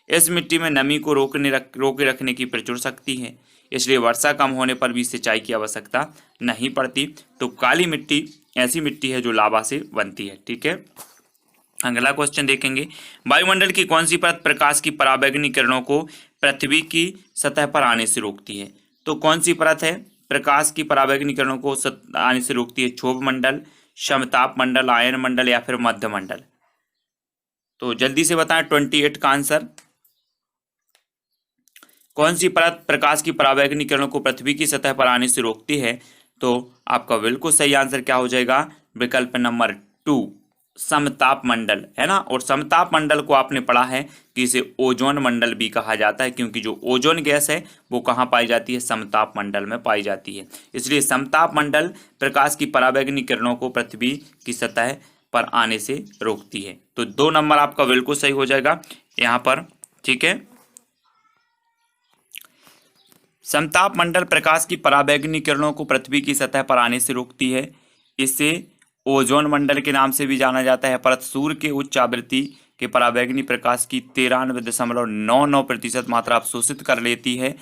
इस मिट्टी में नमी को रोके रखने की प्रचुर शक्ति है, इसलिए वर्षा कम होने पर भी सिंचाई की आवश्यकता नहीं पड़ती। तो काली मिट्टी ऐसी मिट्टी है जो लावा से बनती है। ठीक है, अगला क्वेश्चन देखेंगे, वायुमंडल की कौन सी परत प्रकाश की पराबैंगनी किरणों को पृथ्वी की सतह पर आने से रोकती है? तो कौन सी परत है प्रकाश की पराबैंगनी किरणों को आने से रोकती है? क्षोभ मंडल, समताप मंडल, आयन मंडल या फिर मध्य मंडल? तो जल्दी से बताएं 28 का आंसर। कौन सी परत प्रकाश की पराबैंगनी किरणों को पृथ्वी की सतह पर आने से रोकती है? तो आपका बिल्कुल सही आंसर क्या हो जाएगा? विकल्प नंबर 2 समताप मंडल, है ना। और समताप मंडल को आपने पढ़ा है कि इसे ओजोन मंडल भी कहा जाता है, क्योंकि जो ओजोन गैस है वो कहाँ पाई जाती है? समताप मंडल में पाई जाती है। इसलिए समताप मंडल प्रकाश की पराबैंगनी किरणों को पृथ्वी की सतह पर आने से रोकती है। तो 2 नंबर आपका बिल्कुल सही हो जाएगा यहाँ पर। ठीक है, समताप मंडल प्रकाश की पराबैंगनी किरणों को पृथ्वी की सतह पर आने से रोकती है। इसे ओजोन मंडल के नाम से भी जाना जाता है। परत सूर्य के उच्च आवृत्ति के पराबैंगनी प्रकाश की 93.99% मात्रा अवशोषित कर लेती है,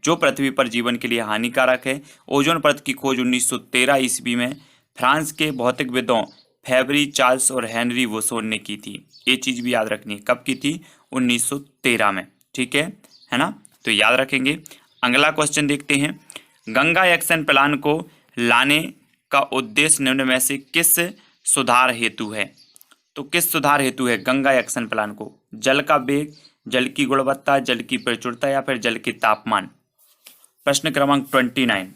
जो पृथ्वी पर जीवन के लिए हानिकारक है। ओजोन परत की खोज 1913 ईस्वी में फ्रांस के भौतिकविदों फेब्री चार्ल्स और हेनरी वुसोन ने की थी। ये चीज़ भी याद रखनी है, कब की थी? 1913 में। ठीक है ना, तो याद रखेंगे। अगला क्वेश्चन देखते हैं, गंगा एक्शन प्लान को लाने का उद्देश्य निम्न में से किस सुधार हेतु है? तो किस सुधार हेतु है गंगा एक्शन प्लान को? जल का वेग, जल की गुणवत्ता, जल की प्रचुरता या फिर जल के तापमान? प्रश्न क्रमांक 29।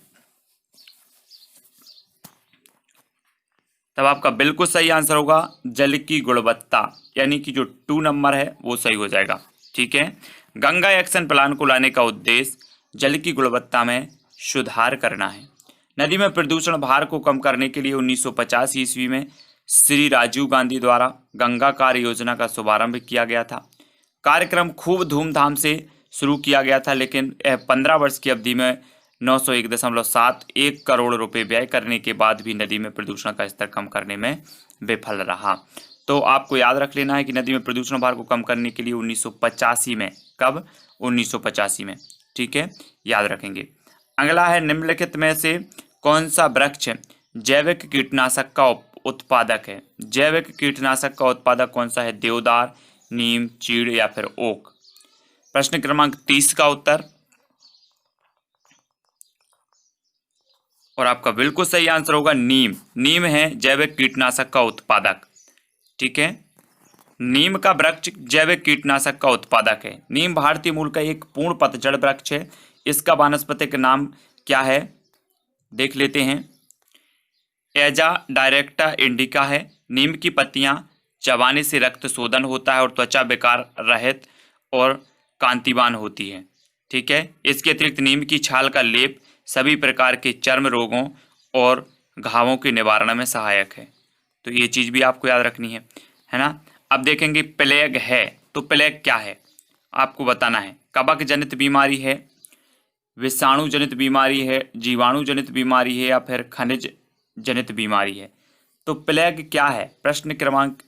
तब आपका बिल्कुल सही आंसर होगा जल की गुणवत्ता, यानी कि जो 2 नंबर है वो सही हो जाएगा। ठीक है, गंगा एक्शन प्लान को लाने का उद्देश्य जल की गुणवत्ता में सुधार करना है। नदी में प्रदूषण भार को कम करने के लिए 1950 ईस्वी में श्री राजीव गांधी द्वारा गंगा कार्य योजना का शुभारंभ किया गया था। कार्यक्रम खूब धूमधाम से शुरू किया गया था, लेकिन 15 वर्ष की अवधि में 901.71 करोड़ रुपए व्यय करने के बाद भी नदी में प्रदूषण का स्तर कम करने में विफल रहा। तो आपको याद रख लेना है कि नदी में प्रदूषण भार को कम करने के लिए 1985 में, कब? 1985 में। ठीक है, याद रखेंगे। अगला है, निम्नलिखित में से कौन सा वृक्ष जैविक कीटनाशक का उत्पादक है? जैविक कीटनाशक का उत्पादक कौन सा है? देवदार, नीम, चीड़ या फिर ओक? प्रश्न क्रमांक 30 का उत्तर, और आपका बिल्कुल सही आंसर होगा नीम। नीम है जैविक कीटनाशक का उत्पादक। ठीक है, नीम का वृक्ष जैविक कीटनाशक का उत्पादक है। नीम भारतीय मूल का एक पूर्ण पतझड़ वृक्ष है। इसका वानस्पतिक नाम क्या है? देख लेते हैं। एजा डायरेक्टा इंडिका है। नीम की पत्तियां चबाने से रक्त शोधन होता है और त्वचा विकार रहित और कांतिवान होती है। ठीक है। इसके अतिरिक्त नीम की छाल का लेप सभी प्रकार के चर्म रोगों और घावों के निवारण में सहायक है। तो ये चीज़ भी आपको याद रखनी है ना। अब देखेंगे प्लेग है, तो प्लेग क्या है आपको बताना है। कवक जनित बीमारी है, विषाणु जनित बीमारी है, जीवाणु जनित बीमारी है या फिर खनिज जनित बीमारी है। तो प्लेग क्या है, प्रश्न क्रमांक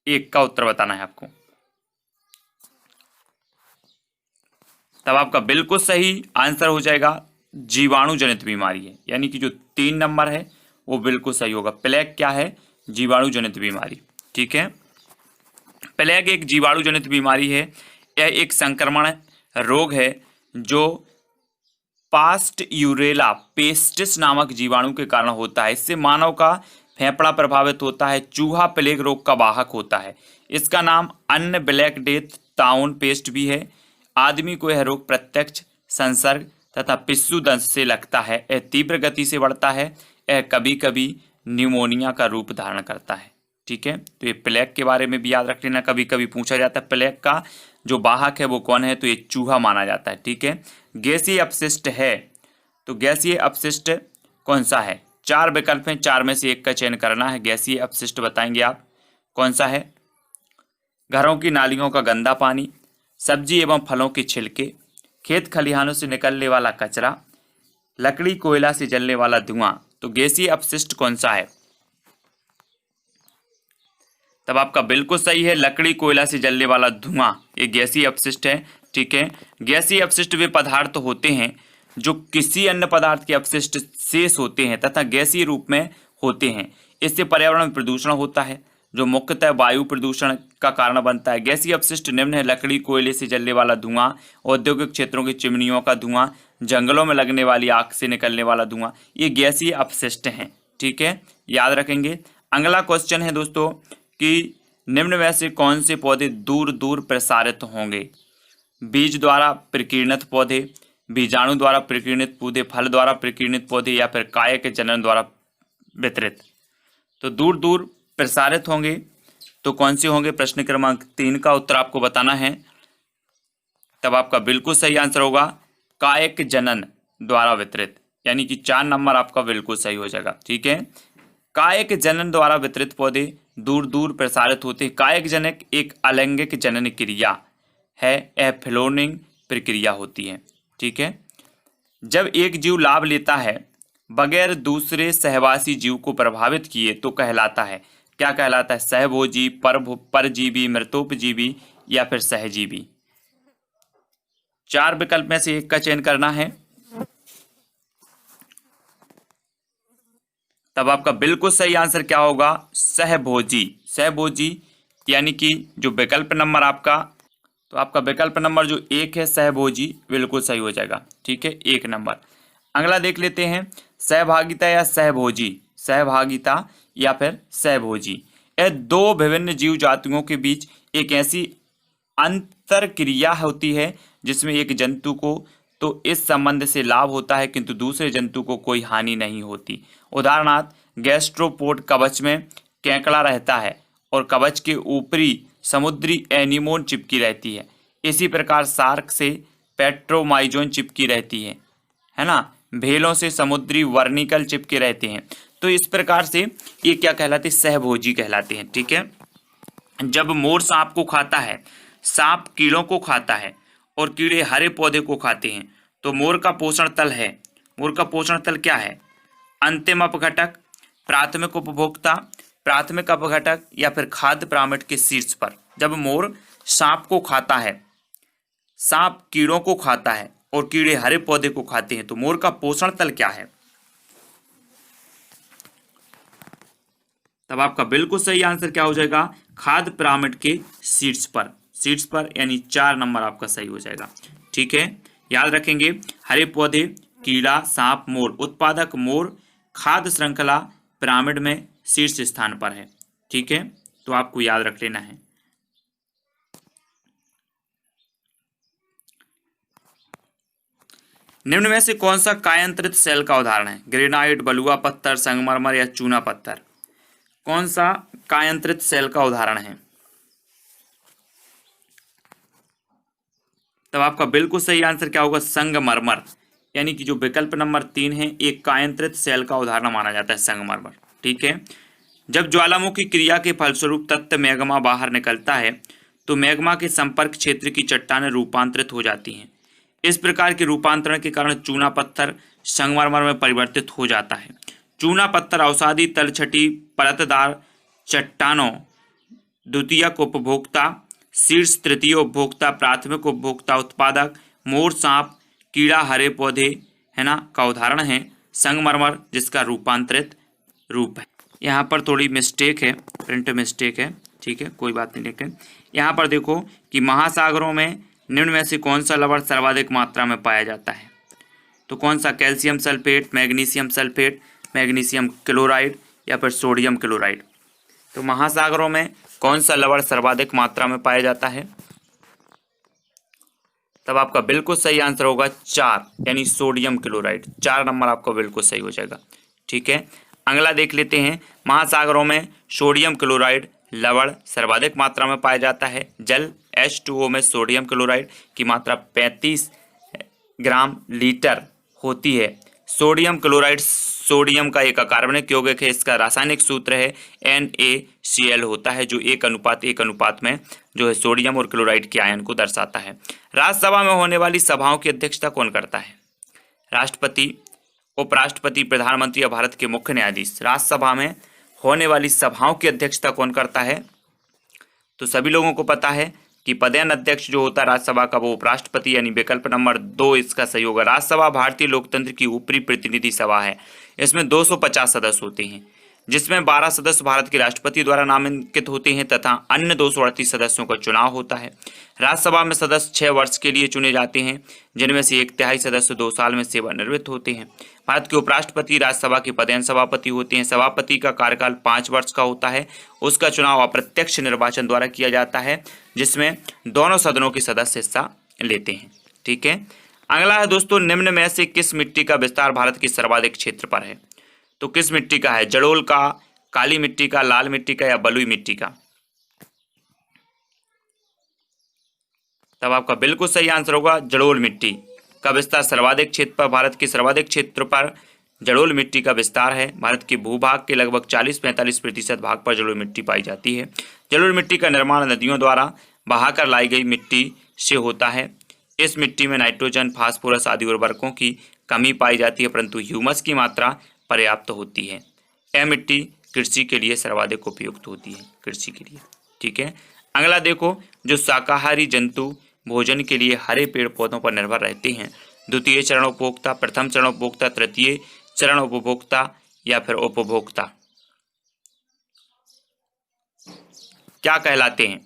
1 का उत्तर बताना है आपको। तब आपका बिल्कुल सही आंसर हो जाएगा जीवाणु जनित बीमारी है, यानी कि जो 3 नंबर है वो बिल्कुल सही होगा। प्लेग क्या है, जीवाणु जनित बीमारी। ठीक है। प्लेग एक जीवाणु जनित बीमारी है। यह एक संक्रमण रोग है जो पास्टयूरेला पेस्टिस नामक जीवाणु के कारण होता है। इससे मानव का फेफड़ा प्रभावित होता है। चूहा प्लेग रोग का वाहक होता है। इसका नाम अन्य ब्लैक डेथ टाउन पेस्ट भी है। आदमी को यह रोग प्रत्यक्ष संसर्ग तथा पिस्सू दंश से लगता है। यह तीव्र गति से बढ़ता है। यह कभी कभी न्यूमोनिया का रूप धारण करता है। ठीक है। तो ये प्लेग के बारे में भी याद रख लेना, कभी कभी पूछा जाता है प्लेग का जो वाहक है वो कौन है, तो ये चूहा माना जाता है। ठीक है। गैसीय अपशिष्ट है, तो गैसीय अपशिष्ट कौन सा है। 4 विकल्प हैं, 4 में से एक का चयन करना है। गैसीय अपशिष्ट बताएंगे आप कौन सा है। घरों की नालियों का गंदा पानी, सब्जी एवं फलों के छिलके, खेत खलिहानों से निकलने वाला कचरा, लकड़ी कोयला से जलने वाला धुआं। तो गैसीय अपशिष्ट कौन सा है। तब आपका बिल्कुल सही है, लकड़ी कोयला से जलने वाला धुआं ये गैसीय अपशिष्ट है। ठीक है। गैसीय अपशिष्ट वे पदार्थ होते हैं जो किसी अन्य पदार्थ के अपशिष्ट शेष होते हैं तथा गैसीय रूप में होते हैं। इससे पर्यावरण में प्रदूषण होता है जो मुख्यतः वायु प्रदूषण का कारण बनता है। गैसीय अपशिष्ट निम्न है, लकड़ी कोयले से जलने वाला धुआं, औद्योगिक क्षेत्रों की चिमनियों का धुआं, जंगलों में लगने वाली आग से निकलने वाला धुआं, ये गैसीय अपशिष्ट हैं। ठीक है, याद रखेंगे। अगला क्वेश्चन है दोस्तों कि निम्न में से कौन से पौधे दूर दूर प्रसारित होंगे। बीज द्वारा प्रकीर्णित पौधे, बीजाणु द्वारा प्रकीर्णित पौधे, फल द्वारा प्रकीर्णित पौधे या फिर कायक जनन द्वारा वितरित। तो दूर दूर प्रसारित होंगे तो कौन से होंगे, प्रश्न क्रमांक 3 का उत्तर आपको बताना है। तब आपका बिल्कुल सही आंसर होगा कायक जनन द्वारा वितरित, यानी कि 4 नंबर आपका बिल्कुल सही हो जाएगा। ठीक है। कायक जनन द्वारा वितरित पौधे दूर दूर प्रसारित होते हैं। कायक जनक एक अलैंगिक जनन क्रिया है, यह फ्लोनिंग प्रक्रिया होती है। ठीक है। जब एक जीव लाभ लेता है बगैर दूसरे सहवासी जीव को प्रभावित किए तो कहलाता है, क्या कहलाता है, सहभोजी, परजीवी, मृतोपजीवी या फिर सहजीवी। 4 विकल्प में से एक का चयन करना है। तब आपका बिल्कुल सही आंसर क्या होगा, सहभोजी। सहभोजी यानी कि जो विकल्प नंबर आपका, तो आपका विकल्प नंबर जो 1 है सहभोजी बिल्कुल सही हो जाएगा। ठीक है, 1 नंबर। अगला देख लेते हैं, सहभागिता या सहभोजी, सहभागिता या फिर सहभोजी। यह 2 विभिन्न जीव जातियों के बीच एक ऐसी अंतर क्रिया होती है जिसमें एक जंतु को तो इस संबंध से लाभ होता है किंतु दूसरे जंतु को कोई हानि नहीं होती। उदाहरणार्थ गैस्ट्रोपोड कवच में केंकड़ा रहता है और कवच के ऊपरी समुद्री एनीमोन चिपकी रहती है। इसी प्रकार शार्क से पेट्रोमाइजोन चिपकी रहती है ना। भेलों से समुद्री वर्निकल चिपके रहते हैं। तो इस प्रकार से ये क्या कहलाते हैं, सहभोजी कहलाते हैं। ठीक है। जब मोर सांप को खाता है, सांप कीड़ों को खाता है और कीड़े हरे पौधे को खाते हैं, तो मोर का पोषण तल है, मोर का पोषण तल क्या है, अंतिम अपघटक, प्राथमिक उपभोक्ता, प्राथमिक अपघटक या फिर खाद्य पिरामिड के शीर्ष पर। जब मोर सांप को खाता है, सांप कीड़ों को खाता है और कीड़े हरे पौधे को खाते हैं, तो मोर का पोषण तल क्या है। तब आपका बिल्कुल सही आंसर क्या हो जाएगा, खाद्य पिरामिड के शीर्ष पर, शीर्ष पर यानी 4 नंबर आपका सही हो जाएगा। ठीक है, याद रखेंगे। हरे पौधे, कीड़ा, सांप, मोर। उत्पादक मोर खाद्य श्रृंखला पिरामिड में शीर्ष स्थान पर है। ठीक है, तो आपको याद रख लेना है। निम्न में से कौन सा कायांतरित सेल का उदाहरण है? ग्रेनाइट, बलुआ पत्थर, संगमरमर या चूना पत्थर? कौन सा कायांतरित सेल का उदाहरण है? तब आपका बिल्कुल सही आंसर क्या होगा? संगमरमर। यानी कि जो विकल्प नंबर 3 है, एक कायांतरित सेल का उदाहरण माना जाता है संगमरमर। ठीक है। जब ज्वालामुखी क्रिया के फलस्वरूप तत्व मैग्मा बाहर निकलता है तो मैग्मा के संपर्क क्षेत्र की चट्टानें रूपांतरित हो जाती हैं। इस प्रकार के रूपांतरण के कारण चूना पत्थर संगमरमर में परिवर्तित हो जाता है। चूना पत्थर अवसादी तलछटी परतदार चट्टानों द्वितीयक उपभोक्ता, शीर्ष तृतीय उपभोक्ता, प्राथमिक उपभोक्ता, उत्पादक, मोर सांप, कीड़ा, हरे पौधे है ना का उदाहरण है संगमरमर, जिसका रूपांतरित रूप है। यहाँ पर थोड़ी मिस्टेक है, प्रिंट मिस्टेक है। ठीक है, कोई बात नहीं। लेकिन यहाँ पर देखो कि महासागरों में निम्न में से कौन सा लवण सर्वाधिक मात्रा में पाया जाता है? तो कौन सा? Calcium sulphate, magnesium sulphate, magnesium chloride या फिर सोडियम क्लोराइड? तो महासागरों में कौन सा लवण सर्वाधिक मात्रा में पाया जाता है? तब आपका बिल्कुल सही आंसर होगा 4, यानी सोडियम क्लोराइड। 4 नंबर आपका बिल्कुल सही हो जाएगा। ठीक है, अगला देख लेते हैं। महासागरों में सोडियम क्लोराइड लवण सर्वाधिक मात्रा में पाया जाता है। जल H2O में सोडियम क्लोराइड की मात्रा 35 ग्राम लीटर होती है। सोडियम क्लोराइड सोडियम का एक अकार्बनिक यौगिक है। इसका रासायनिक सूत्र है NaCl होता है, जो 1:1 में जो है सोडियम और क्लोराइड के आयन को दर्शाता है। राज्यसभा में होने वाली सभाओं की अध्यक्षता कौन करता है? राष्ट्रपति, उपराष्ट्रपति, प्रधानमंत्री या भारत के मुख्य न्यायाधीश? राज्यसभा में होने वाली सभाओं की अध्यक्षता कौन करता है? तो सभी लोगों को पता है कि पदेन अध्यक्ष जो होता है राज्यसभा का वो उपराष्ट्रपति, यानी विकल्प नंबर 2 इसका सही होगा। राज्यसभा भारतीय लोकतंत्र की ऊपरी प्रतिनिधि सभा है। इसमें 250 सदस्य होते हैं, जिसमें 12 सदस्य भारत के राष्ट्रपति द्वारा नामांकित होते हैं तथा अन्य 238 सदस्यों का चुनाव होता है। राज्यसभा में सदस्य 6 वर्ष के लिए चुने जाते हैं, जिनमें से 1/3 सदस्य 2 साल में सेवानिवृत्त होते हैं। भारत के उपराष्ट्रपति राज्यसभा के पदेन सभापति होते हैं। सभापति का कार्यकाल 5 वर्ष का होता है। उसका चुनाव अप्रत्यक्ष निर्वाचन द्वारा किया जाता है, जिसमें दोनों सदनों के सदस्य हिस्सा लेते हैं। ठीक है, अगला है दोस्तों, निम्न में से किस मिट्टी का विस्तार भारत के सर्वाधिक क्षेत्र पर है? तो किस मिट्टी का है? जलोल का, काली मिट्टी का, लाल मिट्टी का या बलुई मिट्टी का? तब आपका बिल्कुल सही आंसर होगा जलोल मिट्टी का विस्तार सर्वाधिक क्षेत्र पर, भारत के सर्वाधिक क्षेत्र पर जलोल मिट्टी का विस्तार है। भारत के भूभाग के लगभग 40-45% भाग पर जलोल मिट्टी पाई जाती है। जलोल मिट्टी का निर्माण नदियों द्वारा बहाकर लाई गई मिट्टी से होता है। इस मिट्टी में नाइट्रोजन, फास्फोरस आदि उर्वरकों की कमी पाई जाती है, परंतु ह्यूमस की मात्रा पर्याप्त होती है। यह मिट्टी कृषि के लिए सर्वाधिक उपयुक्त होती है, कृषि के लिए। ठीक है, अगला देखो, जो शाकाहारी जंतु भोजन के लिए हरे पेड़ पौधों पर निर्भर रहते हैं, द्वितीय चरण उपभोक्ता, प्रथम चरण उपभोक्ता, तृतीय चरण उपभोक्ता या फिर उपभोक्ता क्या कहलाते हैं?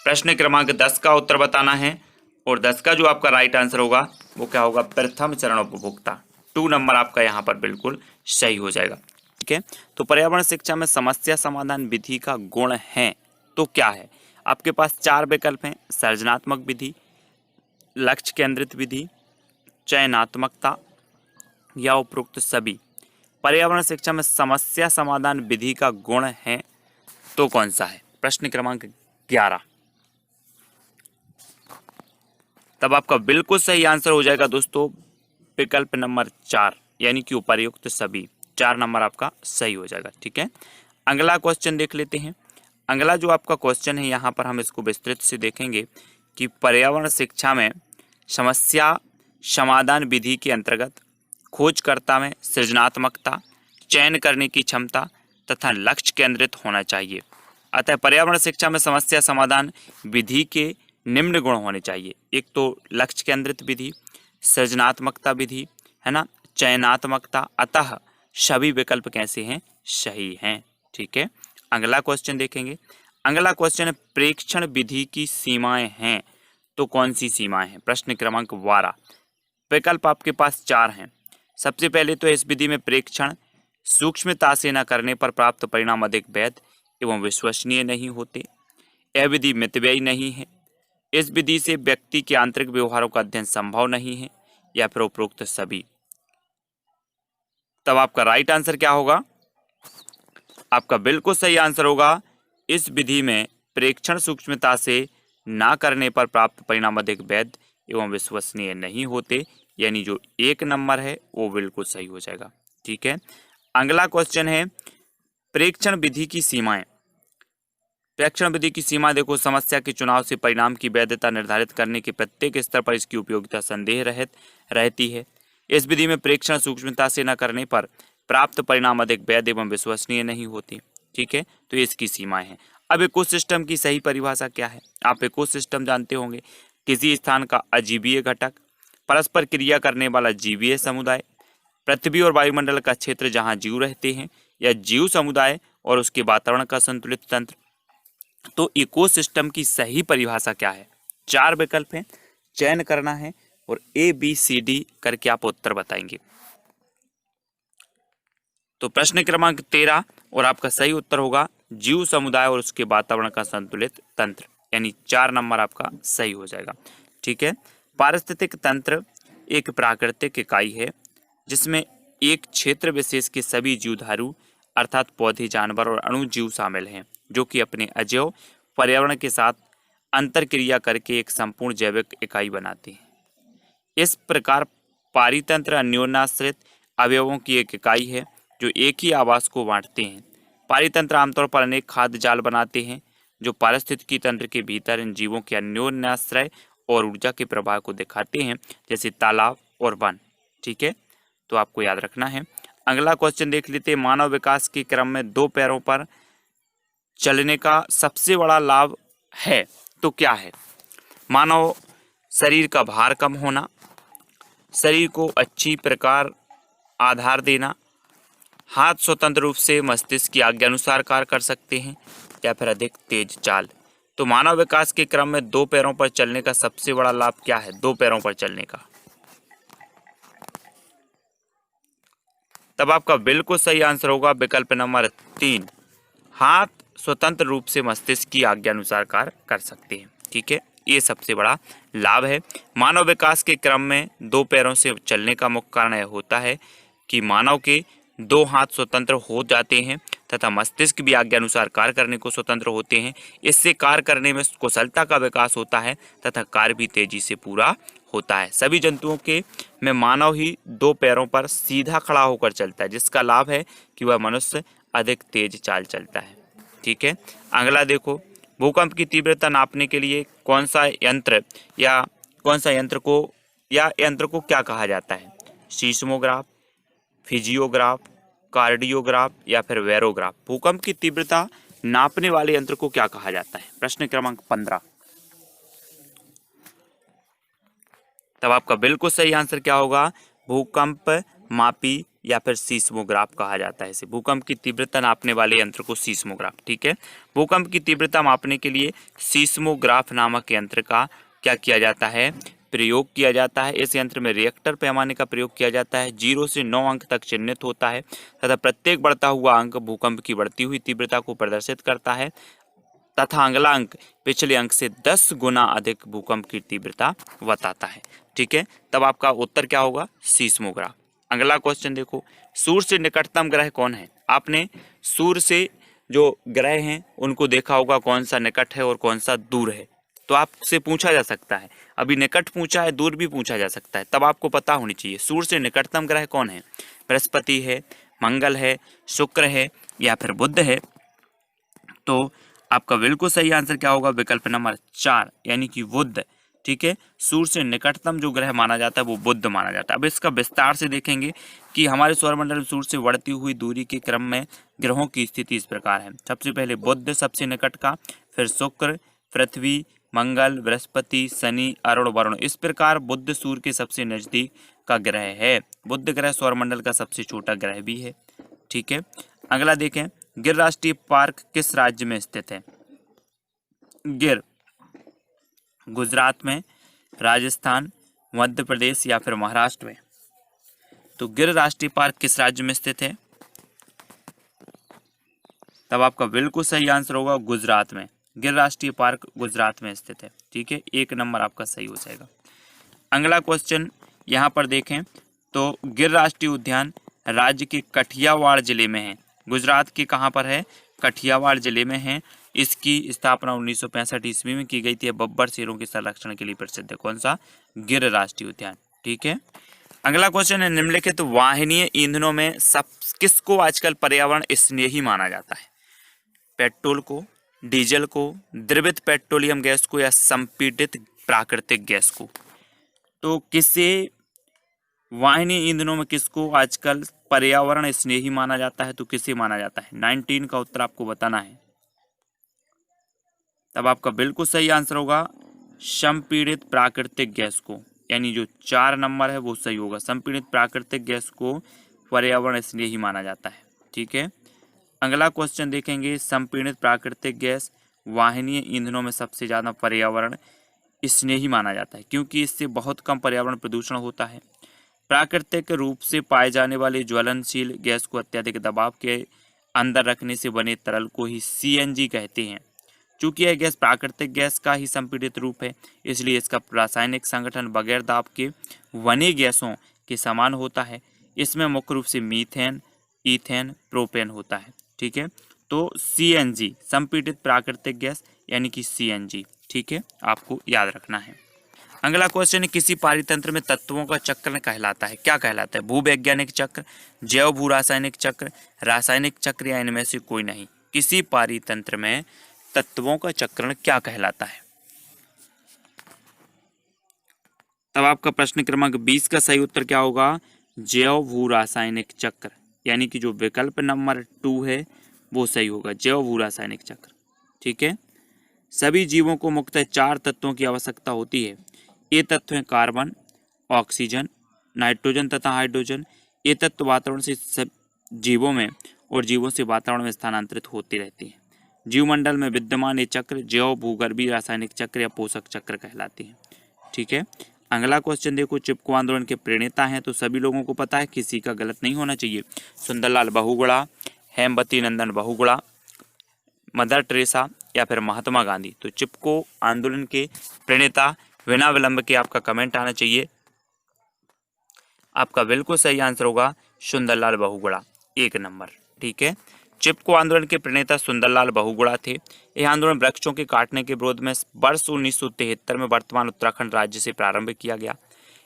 प्रश्न क्रमांक 10 का उत्तर बताना है और 10 का जो आपका राइट आंसर होगा वो क्या होगा? प्रथम चरण उपभोक्ता। 2 नंबर आपका यहाँ पर बिल्कुल सही हो जाएगा। ठीक है, तो पर्यावरण शिक्षा में समस्या समाधान विधि का गुण है तो क्या है? आपके पास 4 विकल्प हैं: सर्जनात्मक विधि, लक्ष्य केंद्रित विधि, चयनात्मकता या उपरोक्त सभी। पर्यावरण शिक्षा में समस्या समाधान विधि का गुण है तो कौन सा है? प्रश्न क्रमांक 11। तब आपका बिल्कुल सही आंसर हो जाएगा दोस्तों विकल्प नंबर 4, यानी कि उपर्युक्त सभी। 4 नंबर आपका सही हो जाएगा। ठीक है, अगला क्वेश्चन देख लेते हैं। अगला जो आपका क्वेश्चन है यहाँ पर हम इसको विस्तृत से देखेंगे कि पर्यावरण शिक्षा में समस्या समाधान विधि के अंतर्गत खोजकर्ता में सृजनात्मकता, चयन करने की क्षमता तथा लक्ष्य केंद्रित होना चाहिए। अतः पर्यावरण शिक्षा में समस्या समाधान विधि के निम्न गुण होने चाहिए: एक तो लक्ष्य केंद्रित विधि, सृजनात्मकता विधि, है ना, चयनात्मकता। अतः सभी विकल्प कैसे हैं? सही हैं। ठीक है, अगला क्वेश्चन देखेंगे। अगला क्वेश्चन है प्रेक्षण विधि की सीमाएं हैं तो कौन सी सीमाएं हैं? प्रश्न क्रमांक 12। विकल्प आपके पास 4 हैं। सबसे पहले तो इस विधि में प्रेक्षण सूक्ष्मता से न करने पर प्राप्त परिणाम अधिक वैध एवं विश्वसनीय नहीं होते। यह विधि मितव्ययी नहीं है। इस विधि से व्यक्ति के आंतरिक व्यवहारों का अध्ययन संभव नहीं है। या फिर उपरोक्त सभी। तब आपका राइट आंसर क्या होगा? आपका बिल्कुल सही आंसर होगा, इस विधि में प्रेक्षण सूक्ष्मता से ना करने पर प्राप्त परिणाम अधिक वैध एवं विश्वसनीय नहीं होते, यानी जो 1 नंबर है वो बिल्कुल सही हो जाएगा। ठीक है, अगला क्वेश्चन है प्रेक्षण विधि की सीमाएं। प्रेक्षण विधि की सीमा देखो, समस्या के चुनाव से परिणाम की वैधता निर्धारित करने के प्रत्येक स्तर पर इसकी उपयोगिता संदेह रहित रहती है। इस विधि में प्रेक्षण सूक्ष्मता से न करने पर प्राप्त परिणाम अधिक वैध एवं विश्वसनीय नहीं होते। ठीक है, तो इसकी सीमाएं हैं। अब इकोसिस्टम की सही परिभाषा क्या है? आप इकोसिस्टम जानते होंगे, किसी स्थान का अजीवीय घटक, परस्पर क्रिया करने वाला जीवीय समुदाय, पृथ्वी और वायुमंडल का क्षेत्र जहां जीव रहते हैं, या जीव समुदाय और उसके वातावरण का संतुलित तंत्र। तो इकोसिस्टम की सही परिभाषा क्या है? 4 विकल्प हैं, चयन करना है और ABCD करके आप उत्तर बताएंगे। तो प्रश्न क्रमांक 13 और आपका सही उत्तर होगा जीव समुदाय और उसके वातावरण का संतुलित तंत्र, यानी 4 नंबर आपका सही हो जाएगा। ठीक है, पारिस्थितिक तंत्र एक प्राकृतिक इकाई है जिसमें एक क्षेत्र विशेष के सभी जीवधारू अर्थात पौधे, जानवर और अणु जीव शामिल हैं, जो कि अपने अजैव पर्यावरण के साथ अंतरक्रिया करके एक संपूर्ण जैविक इकाई बनाते हैं। इस प्रकार पारितंत्र अन्योन्याश्रित अवयवों की एक इकाई है जो एक ही आवास को बांटते हैं। पारितंत्र आमतौर पर अनेक खाद्य जाल बनाते हैं जो पारिस्थितिकी तंत्र के भीतर इन जीवों के अन्योन्याश्रय और ऊर्जा के प्रवाह को दिखाते हैं, जैसे तालाब और वन। ठीक है, तो आपको याद रखना है। अगला क्वेश्चन देख लेते हैं, मानव विकास के क्रम में 2 पैरों पर चलने का सबसे बड़ा लाभ है तो क्या है? मानव शरीर का भार कम होना, शरीर को अच्छी प्रकार आधार देना, हाथ स्वतंत्र रूप से मस्तिष्क की आज्ञा अनुसार कार्य कर सकते हैं, या फिर अधिक तेज चाल। तो मानव विकास के क्रम में 2 पैरों पर चलने का सबसे बड़ा लाभ क्या है? 2 पैरों पर चलने का। तब आपका बिल्कुल सही आंसर होगा विकल्प नंबर 3, हाथ स्वतंत्र रूप से मस्तिष्क की आज्ञा अनुसार कार्य कर सकते हैं। ठीक है, ये सबसे बड़ा लाभ है। मानव विकास के क्रम में 2 पैरों से चलने का मुख्य कारण यह होता है कि मानव के 2 हाथ स्वतंत्र हो जाते हैं तथा मस्तिष्क भी आज्ञा अनुसार कार्य करने को स्वतंत्र होते हैं। इससे कार्य करने में कुशलता का विकास होता है तथा कार्य भी तेजी से पूरा होता है। सभी जंतुओं के में मानव ही 2 पैरों पर सीधा खड़ा होकर चलता है, जिसका लाभ है कि वह मनुष्य अधिक तेज चाल चलता है। ठीक है, अगला देखो, भूकंप की तीव्रता नापने के लिए कौन सा यंत्र को क्या कहा जाता है? सीस्मोग्राफ, फिजियोग्राफ, कार्डियोग्राफ या फिर वेरोग्राफ। भूकंप की तीव्रता नापने वाले यंत्र को क्या कहा जाता है? प्रश्न क्रमांक 15। तब आपका बिल्कुल सही आंसर क्या होगा? भूकंप मापी या फिर सीस्मोग्राफ कहा जाता है इसे। भूकंप की तीव्रता नापने वाले यंत्र को सीस्मोग्राफ। ठीक है, भूकंप की तीव्रता मापने के लिए सीस्मोग्राफ नामक यंत्र का क्या किया जाता है? प्रयोग किया जाता है। इस यंत्र में रिएक्टर पैमाने का प्रयोग किया जाता है। 0 से 9 अंक तक चिन्हित होता है तथा प्रत्येक बढ़ता हुआ अंक भूकंप की बढ़ती हुई तीव्रता को प्रदर्शित करता है तथा अगला अंक पिछले अंक से 10 गुना अधिक भूकंप की तीव्रता बताता है। ठीक है, तब आपका उत्तर क्या होगा? सीस्मोग्राफ। अगला क्वेश्चन देखो, सूर्य से निकटतम ग्रह कौन है? आपने सूर्य से जो ग्रह हैं उनको देखा होगा, कौन सा निकट है और कौन सा दूर है। तो आपसे पूछा जा सकता है, अभी निकट पूछा है, दूर भी पूछा जा सकता है, तब आपको पता होनी चाहिए सूर्य से निकटतम ग्रह कौन है। बृहस्पति है, मंगल है, शुक्र है या फिर बुध है। तो आपका बिल्कुल सही आंसर क्या होगा? विकल्प नंबर 4 यानी कि बुध। ठीक है, सूर्य से निकटतम जो ग्रह माना जाता है वो बुध माना जाता है। अब इसका विस्तार से देखेंगे कि हमारे सौरमंडल में सूर्य से बढ़ती हुई दूरी के क्रम में ग्रहों की स्थिति इस प्रकार है। सबसे पहले बुध सबसे निकट का, फिर शुक्र, पृथ्वी, मंगल, बृहस्पति, शनि, अरुण, वरुण। इस प्रकार बुध सूर्य के सबसे नजदीक का ग्रह है। बुध ग्रह सौरमंडल का सबसे छोटा ग्रह भी है। ठीक है, अगला देखें, गिर राष्ट्रीय पार्क किस राज्य में स्थित है? गिर गुजरात में, राजस्थान, मध्य प्रदेश या फिर महाराष्ट्र में। तो गिर राष्ट्रीय पार्क किस राज्य में स्थित है? तब आपका बिल्कुल सही आंसर होगा गुजरात में। गिर राष्ट्रीय पार्क गुजरात में स्थित है। ठीक है, 1 नंबर आपका सही हो जाएगा। अगला क्वेश्चन, यहाँ पर देखें तो गिर राष्ट्रीय उद्यान राज्य के कठियावाड़ जिले में है। गुजरात के कहाँ पर है? कठियावाड़ जिले में है। इसकी स्थापना 1965 ईस्वी में की गई थी। बब्बर शेरों के संरक्षण के लिए प्रसिद्ध है। कौन सा? गिर राष्ट्रीय उद्यान। ठीक है, अगला क्वेश्चन है, निम्नलिखित वाहनीय ईंधनों में सब किसको आजकल पर्यावरण स्नेही माना जाता है? पेट्रोल को, डीजल को, द्रवित पेट्रोलियम गैस को, या संपीड़ित प्राकृतिक गैस को? तो किसे वाहिनी ईंधनों में किसको आजकल पर्यावरण स्नेही माना जाता है? तो किसे माना जाता है? 19 का उत्तर आपको बताना है। तब आपका बिल्कुल सही आंसर होगा संपीड़ित प्राकृतिक गैस को, यानी जो 4 नंबर है वो सही होगा। संपीड़ित प्राकृतिक गैस को पर्यावरण स्नेही माना जाता है। ठीक है, अगला क्वेश्चन देखेंगे, संपीड़ित प्राकृतिक गैस वाहनीय ईंधनों में सबसे ज़्यादा पर्यावरण स्नेही माना जाता है क्योंकि इससे बहुत कम पर्यावरण प्रदूषण होता है। प्राकृतिक रूप से पाए जाने वाले ज्वलनशील गैस को अत्यधिक दबाव के अंदर रखने से बने तरल को ही सीएनजी कहते हैं। चूंकि यह गैस प्राकृतिक गैस का ही संपीड़ित रूप है, इसलिए इसका रासायनिक संगठन बगैर दाब के वन्य गैसों के समान होता है। इसमें मुख्य रूप से मीथेन, ईथेन, प्रोपेन होता है। ठीक है, तो सीएनजी संपीड़ित प्राकृतिक गैस यानी कि सीएनजी। ठीक है, आपको याद रखना है। अगला क्वेश्चन है, किसी पारितंत्र में तत्वों का चक्र कहलाता है? क्या कहलाता है? भूवैज्ञानिक चक्र, जैव भू रासायनिक चक्र, रासायनिक चक्र, या इनमें से कोई नहीं? किसी पारितंत्र में तत्वों का चक्रण क्या कहलाता है? तब आपका प्रश्न क्रमांक 20 का सही उत्तर क्या होगा? जैव भू रासायनिक चक्र, यानी कि जो विकल्प नंबर 2 है वो सही होगा, जैव भू रासायनिक चक्र। ठीक है, सभी जीवों को मुख्यतः 4 तत्वों की आवश्यकता होती है। ये तत्व हैं कार्बन, ऑक्सीजन, नाइट्रोजन तथा हाइड्रोजन। ये तत्व वातावरण से सब जीवों में और जीवों से वातावरण में स्थानांतरित होते रहते हैं। जीवमंडल में विद्यमान ये चक्र जैव भूगर्भीय रासायनिक चक्र या पोषक चक्र कहलाते हैं। ठीक है, अगला क्वेश्चन देखो, चिपको आंदोलन के प्रणेता हैं तो सभी लोगों को पता है, किसी का गलत नहीं होना चाहिए। सुंदरलाल बहुगुणा, हेमवती नंदन बहुगुणा, मदर टेरेसा, या फिर महात्मा गांधी? तो चिपको आंदोलन के प्रणेता बिना विलंब के आपका कमेंट आना चाहिए। आपका बिल्कुल सही आंसर होगा सुंदरलाल बहुगुणा, 1 नंबर। ठीक है, चिपको आंदोलन के प्रणेता सुंदरलाल बहुगुणा थे। यह आंदोलन वृक्षों के काटने के विरोध में वर्ष 1973 में वर्तमान उत्तराखंड राज्य से प्रारंभ किया गया।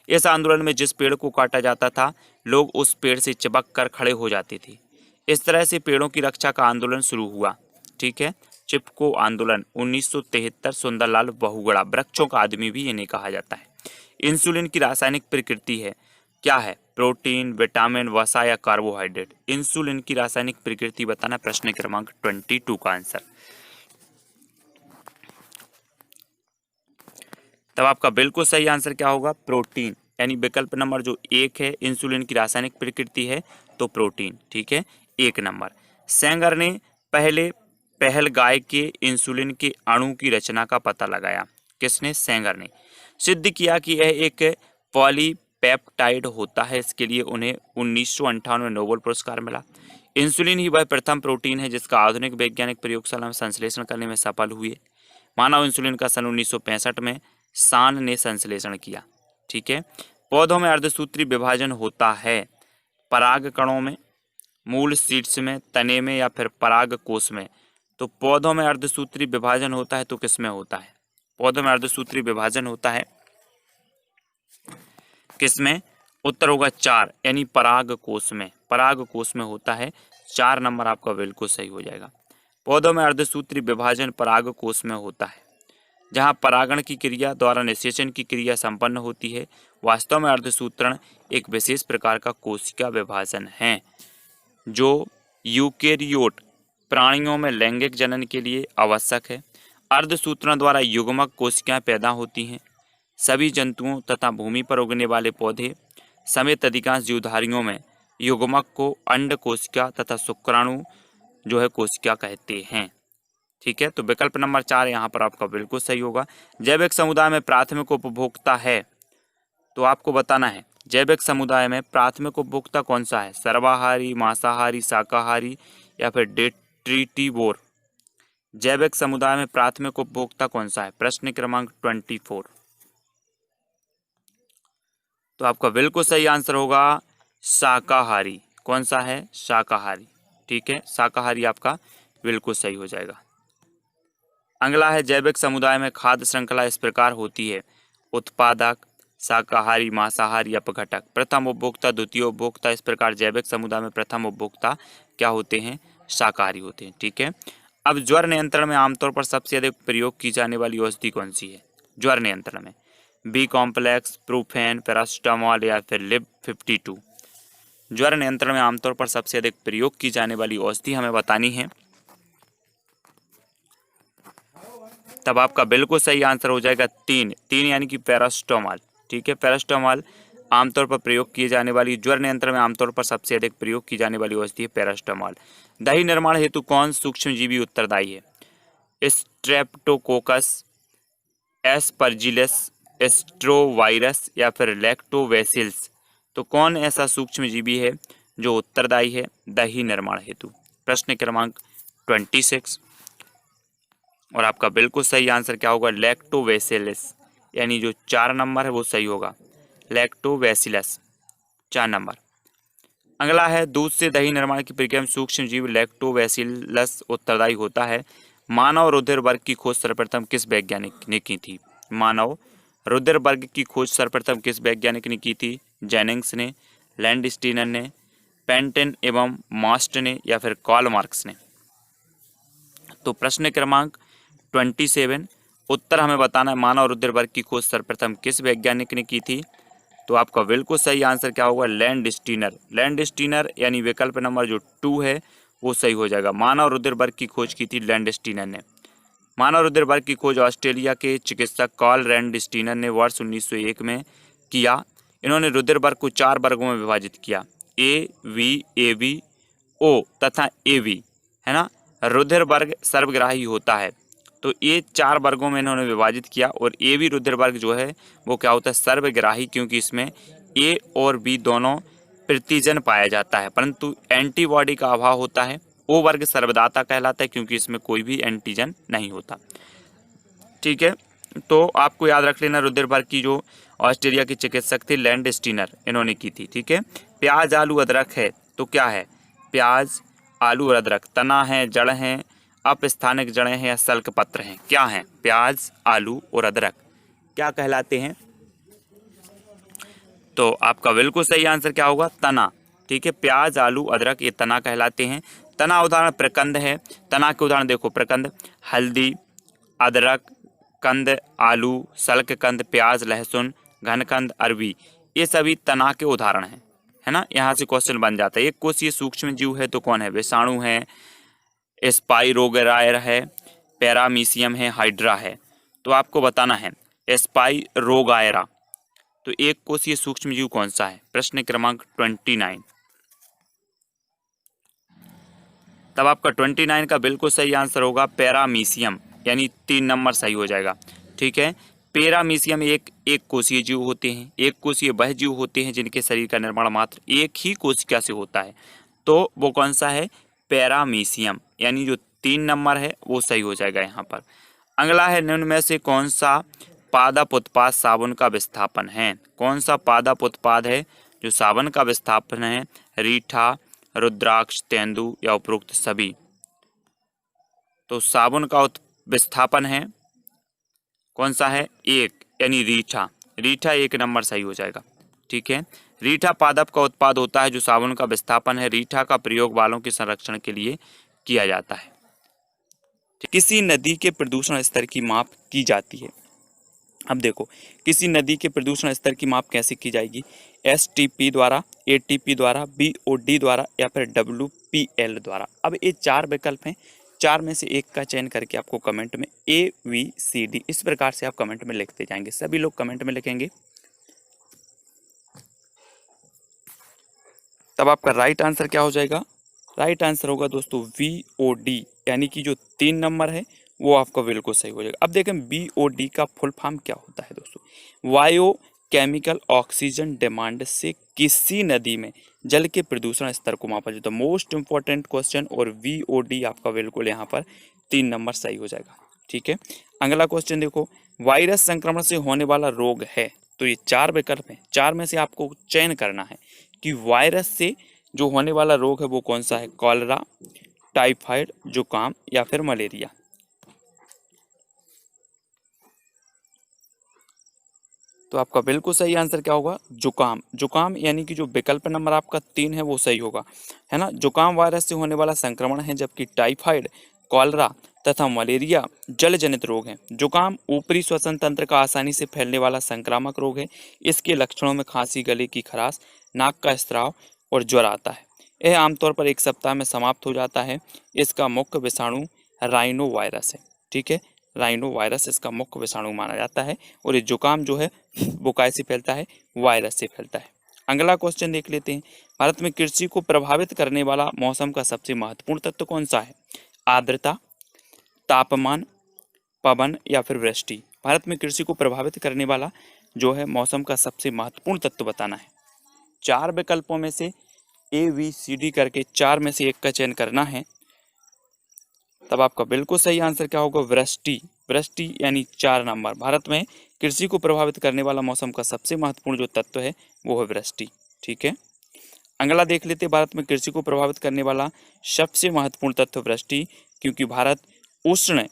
इस आंदोलन में जिस पेड़ को काटा जाता था, लोग उस पेड़ से चिपक कर खड़े हो जाते थे। इस तरह से पेड़ों की रक्षा का आंदोलन शुरू हुआ। ठीक है, चिपको आंदोलन 1973, सुंदरलाल बहुगुणा, वृक्षों का आदमी भी इन्हें कहा जाता है। इंसुलिन की रासायनिक प्रकृति है क्या है? प्रोटीन, विटामिन, वसा या कार्बोहाइड्रेट? इंसुलिन की रासायनिक प्रकृति बताना, प्रश्न क्रमांक 22 का आंसर। तब आपका बिल्कुल सही आंसर क्या होगा? प्रोटीन, यानी विकल्प नंबर जो 1 है, इंसुलिन की रासायनिक प्रकृति है तो प्रोटीन। ठीक है, 1 नंबर। सेंगर ने पहल गाय के इंसुलिन के अणु की रचना का पता लगाया। किसने? सेंगर ने। सिद्ध किया कि यह एक पॉलीपेप्टाइड होता है। इसके लिए उन्हें 1958 में नोबेल पुरस्कार मिला। इंसुलिन ही वह प्रथम प्रोटीन है जिसका आधुनिक वैज्ञानिक प्रयोगशाला में संश्लेषण करने में सफल हुए। मानव इंसुलिन का सन 1965 में सान ने संश्लेषण किया। ठीक है, पौधों में अर्धसूत्री विभाजन होता है पराग कणों में, मूल सीड्स में, तने में, या फिर पराग कोश में? तो पौधों में अर्धसूत्री विभाजन होता है तो किस में होता है? पौधों में अर्धसूत्री विभाजन होता है किसमें? उत्तर होगा 4, यानी पराग कोश में। पराग कोश में होता है। 4 नंबर आपका बिल्कुल सही हो जाएगा। पौधों में अर्धसूत्री विभाजन पराग कोश में होता है, जहां परागण की क्रिया द्वारा निषेचन की क्रिया संपन्न होती है। वास्तव में अर्धसूत्रण एक विशेष प्रकार का कोशिका विभाजन है जो यूकेरियोट प्राणियों में लैंगिक जनन के लिए आवश्यक है। अर्धसूत्रण द्वारा युग्मक कोशिकाएं पैदा होती हैं। सभी जंतुओं तथा भूमि पर उगने वाले पौधे समेत अधिकांश जीवधारियों में युग्मक को अंड कोशिका तथा शुक्राणु जो है कोशिका कहते हैं। ठीक है, तो विकल्प नंबर 4 यहाँ पर आपका बिल्कुल सही होगा। जैविक समुदाय में प्राथमिक उपभोक्ता है तो आपको बताना है, जैविक समुदाय में प्राथमिक उपभोक्ता कौन सा है? सर्वाहारी, मांसाहारी, शाकाहारी, या फिर डेट्रीटिवोर? जैविक समुदाय में प्राथमिक उपभोक्ता कौन सा है? प्रश्न क्रमांक 24। तो आपका बिल्कुल सही आंसर होगा शाकाहारी। कौन सा है? शाकाहारी। ठीक है, शाकाहारी आपका बिल्कुल सही हो जाएगा। अगला है जैविक समुदाय में खाद्य श्रृंखला इस प्रकार होती है: उत्पादक, शाकाहारी, मांसाहारी, अपघटक। प्रथम उपभोक्ता, द्वितीय उपभोक्ता। इस प्रकार जैविक समुदाय में प्रथम उपभोक्ता क्या होते हैं? शाकाहारी होते हैं। ठीक है, अब ज्वर नियंत्रण में आमतौर पर सबसे अधिक प्रयोग की जाने वाली औषधि कौन सी है ज्वर नियंत्रण में? बी कॉम्प्लेक्स, प्रूफेन, पैरास्टामोल या फिर लिब 52। ज्वर नियंत्रण में आमतौर पर सबसे अधिक प्रयोग की जाने वाली औषधि हमें बतानी है, तब आपका बिल्कुल सही आंसर हो जाएगा तीन यानी कि पैरास्टामोल। ठीक है, पैरास्टामोल आमतौर पर प्रयोग किए जाने वाली ज्वर नियंत्रण में आमतौर पर सबसे अधिक प्रयोग की जाने वाली औषधि है पैरास्टामोल। दही निर्माण हेतु कौन सूक्ष्मजीवी उत्तरदायी है? स्ट्रेप्टोकोकस, एस्परजिलस, एस्ट्रोवायरस या फिर लैक्टोबैसिलस। तो कौन ऐसा सूक्ष्मजीवी है जो उत्तरदायी है दही निर्माण हेतु? प्रश्न क्रमांक 26। और आपका बिल्कुल सही आंसर क्या होगा? लैक्टोबैसिलस, यानी जो 4 नंबर है वो सही होगा, लैक्टोबैसिलस 4 नंबर। अगला है दूध से दही निर्माण की प्रक्रिया में सूक्ष्मजीव लैक्टोबैसिलस उत्तरदायी होता है। मानव रुधिर वर्ग की खोज सर्वप्रथम किस वैज्ञानिक ने की थी? मानव रुधिर वर्ग की खोज सर्वप्रथम किस वैज्ञानिक ने की थी? जेनिंग्स ने, लैंडस्टीनर ने, पेंटेन एवं मास्ट ने या फिर कार्ल मार्क्स ने? तो प्रश्न क्रमांक 27 उत्तर हमें बताना है, मानव रुधिर वर्ग की खोज सर्वप्रथम किस वैज्ञानिक ने की थी? तो आपका बिल्कुल सही आंसर क्या होगा? लैंडस्टीनर, यानी विकल्प नंबर जो 2 है वो सही हो जाएगा। मानव रुधिर वर्ग की खोज की थी लैंडस्टीनर ने। मानव रुधिर वर्ग की खोज ऑस्ट्रेलिया के चिकित्सक कार्ल लैंडस्टीनर ने वर्ष 1901 में किया। इन्होंने रुधिर वर्ग को 4 वर्गों में विभाजित किया, ए वी, ए बी, ओ तथा ए वी, है ना। रुधिर वर्ग सर्वग्राही होता है, तो ये 4 वर्गों में इन्होंने विभाजित किया। और ए बी रुधिर वर्ग जो है वो क्या होता है? सर्वग्राही, क्योंकि इसमें ए और बी दोनों प्रतिजन पाया जाता है, परंतु एंटीबॉडी का अभाव होता है। ओ वर्ग सर्वदाता कहलाता है, क्योंकि इसमें कोई भी एंटीजन नहीं होता। ठीक है, तो आपको याद रख लेना, रुधिर वर्ग की जो ऑस्ट्रेलिया के चिकित्सक थे लैंडस्टीनर, इन्होंने की थी। ठीक है, प्याज, आलू, अदरक है तो क्या है? प्याज, आलू और अदरक तना है, जड़ हैं, अपस्थानिक जड़ें हैं या सल्क पत्र हैं? क्या हैं? प्याज, आलू और अदरक क्या कहलाते हैं? तो आपका बिल्कुल सही आंसर क्या होगा? तना। ठीक है, प्याज, आलू, अदरक ये तना कहलाते हैं। तना उदाहरण प्रकंद है। तना के उदाहरण देखो, प्रकंद हल्दी, अदरक, कंद आलू, सल्क कंद प्याज, लहसुन, घनकंद अरबी, ये सभी तना के उदाहरण हैं, है ना। यहाँ से क्वेश्चन बन जाता है। एक कोषीय सूक्ष्म जीव है तो कौन है? विषाणु है, स्पाइरोगेरा है, पैरामीशियम है, हाइड्रा है। तो आपको बताना है स्पाइरोगायरा। तो एक कोषीय सूक्ष्म जीव कौन सा है? प्रश्न क्रमांक 29। तब आपका 29 का बिल्कुल सही आंसर होगा पैरामीशियम, यानी 3 नंबर सही हो जाएगा। ठीक है, पैरामीशियम एक कोषीय जीव होते हैं। एक कोषीय वह जीव होते हैं जिनके शरीर का निर्माण मात्र एक ही कोशिका से होता है, तो वो कौन सा है? पैरामीशियम, यानी जो 3 नंबर है वो सही हो जाएगा यहाँ पर। अगला है निम्न में से कौन सा पादप उत्पाद साबुन का विस्थापन है? कौन सा पादप उत्पाद है जो साबुन का विस्थापन है? रीठा, रुद्राक्ष, तेंदु या उपरोक्त सभी? तो साबुन का विस्थापन है कौन सा है? एक, यानी रीठा। रीठा 1 नंबर सही हो जाएगा। ठीक है, रीठा पादप का उत्पाद होता है जो साबुन का विस्थापन है। रीठा का प्रयोग बालों के संरक्षण के लिए किया जाता है। किसी नदी के प्रदूषण स्तर की माप की जाती है। अब देखो, किसी नदी के प्रदूषण स्तर की माप कैसे की जाएगी? STP द्वारा, ATP द्वारा, BOD द्वारा या फिर WPL द्वारा। अब ये 4 विकल्प हैं, 4 में से एक का चयन करके आपको कमेंट में ABCD इस प्रकार से आप कमेंट में लिखते जाएंगे। सभी लोग कमेंट में लिखेंगे, तब आपका राइट आंसर क्या हो जाएगा? राइट आंसर होगा दोस्तों VOD, यानी कि जो 3 नंबर है वो आपका बिल्कुल सही हो जाएगा। अब देखें BOD का फुल फॉर्म क्या होता है दोस्तों? बायो केमिकल ऑक्सीजन डिमांड से किसी नदी में जल के प्रदूषण स्तर को मापा जाता है। मोस्ट इंपॉर्टेंट क्वेश्चन, और VOD आपका बिल्कुल यहाँ पर 3 नंबर सही हो जाएगा। ठीक है, अगला क्वेश्चन देखो, वायरस संक्रमण से होने वाला रोग है तो ये 4 विकल्प हैं, 4 में से आपको चयन करना है कि वायरस से जो होने वाला रोग है वो कौन सा है, कॉलरा, टाइफाइड, जुकाम या फिर मलेरिया। तो आपका बिल्कुल सही आंसर क्या होगा, जुकाम। जुकाम यानी कि जो विकल्प नंबर आपका 3 है वो सही होगा, है ना। जुकाम वायरस से होने वाला संक्रमण है, जबकि टाइफाइड, कॉलरा तथा मलेरिया जल जनित रोग हैं। जुकाम ऊपरी श्वसन तंत्र का आसानी से फैलने वाला संक्रामक रोग है। इसके लक्षणों में खांसी, गले की खराश, नाक का स्राव और ज्वर आता है। यह आमतौर पर 1 सप्ताह में समाप्त हो जाता है। इसका मुख्य विषाणु राइनो वायरस है, ठीक है। राइनो वायरस इसका मुख्य विषाणु माना जाता है। और ये जुकाम जो है वो कैसे फैलता है, वायरस से फैलता है। अगला क्वेश्चन देख लेते हैं। भारत में कृषि को प्रभावित करने वाला मौसम का सबसे महत्वपूर्ण तत्व कौन सा है, आर्द्रता, तापमान, पवन या फिर वृष्टि। भारत में कृषि को प्रभावित करने वाला जो है मौसम का सबसे महत्वपूर्ण तत्व बताना है। 4 विकल्पों में से ABCD करके 4 में से एक का चयन करना है। तब आपका बिल्कुल सही आंसर क्या होगा, वृष्टि। वृष्टि यानी 4 नंबर। भारत में कृषि को प्रभावित करने वाला मौसम का सबसे महत्वपूर्ण जो तत्व है वो है वृष्टि, ठीक है। अगला देख लेते हैं। भारत में कृषि को प्रभावित करने वाला सबसे महत्वपूर्ण तत्व वृष्टि, क्योंकि भारत उष्ण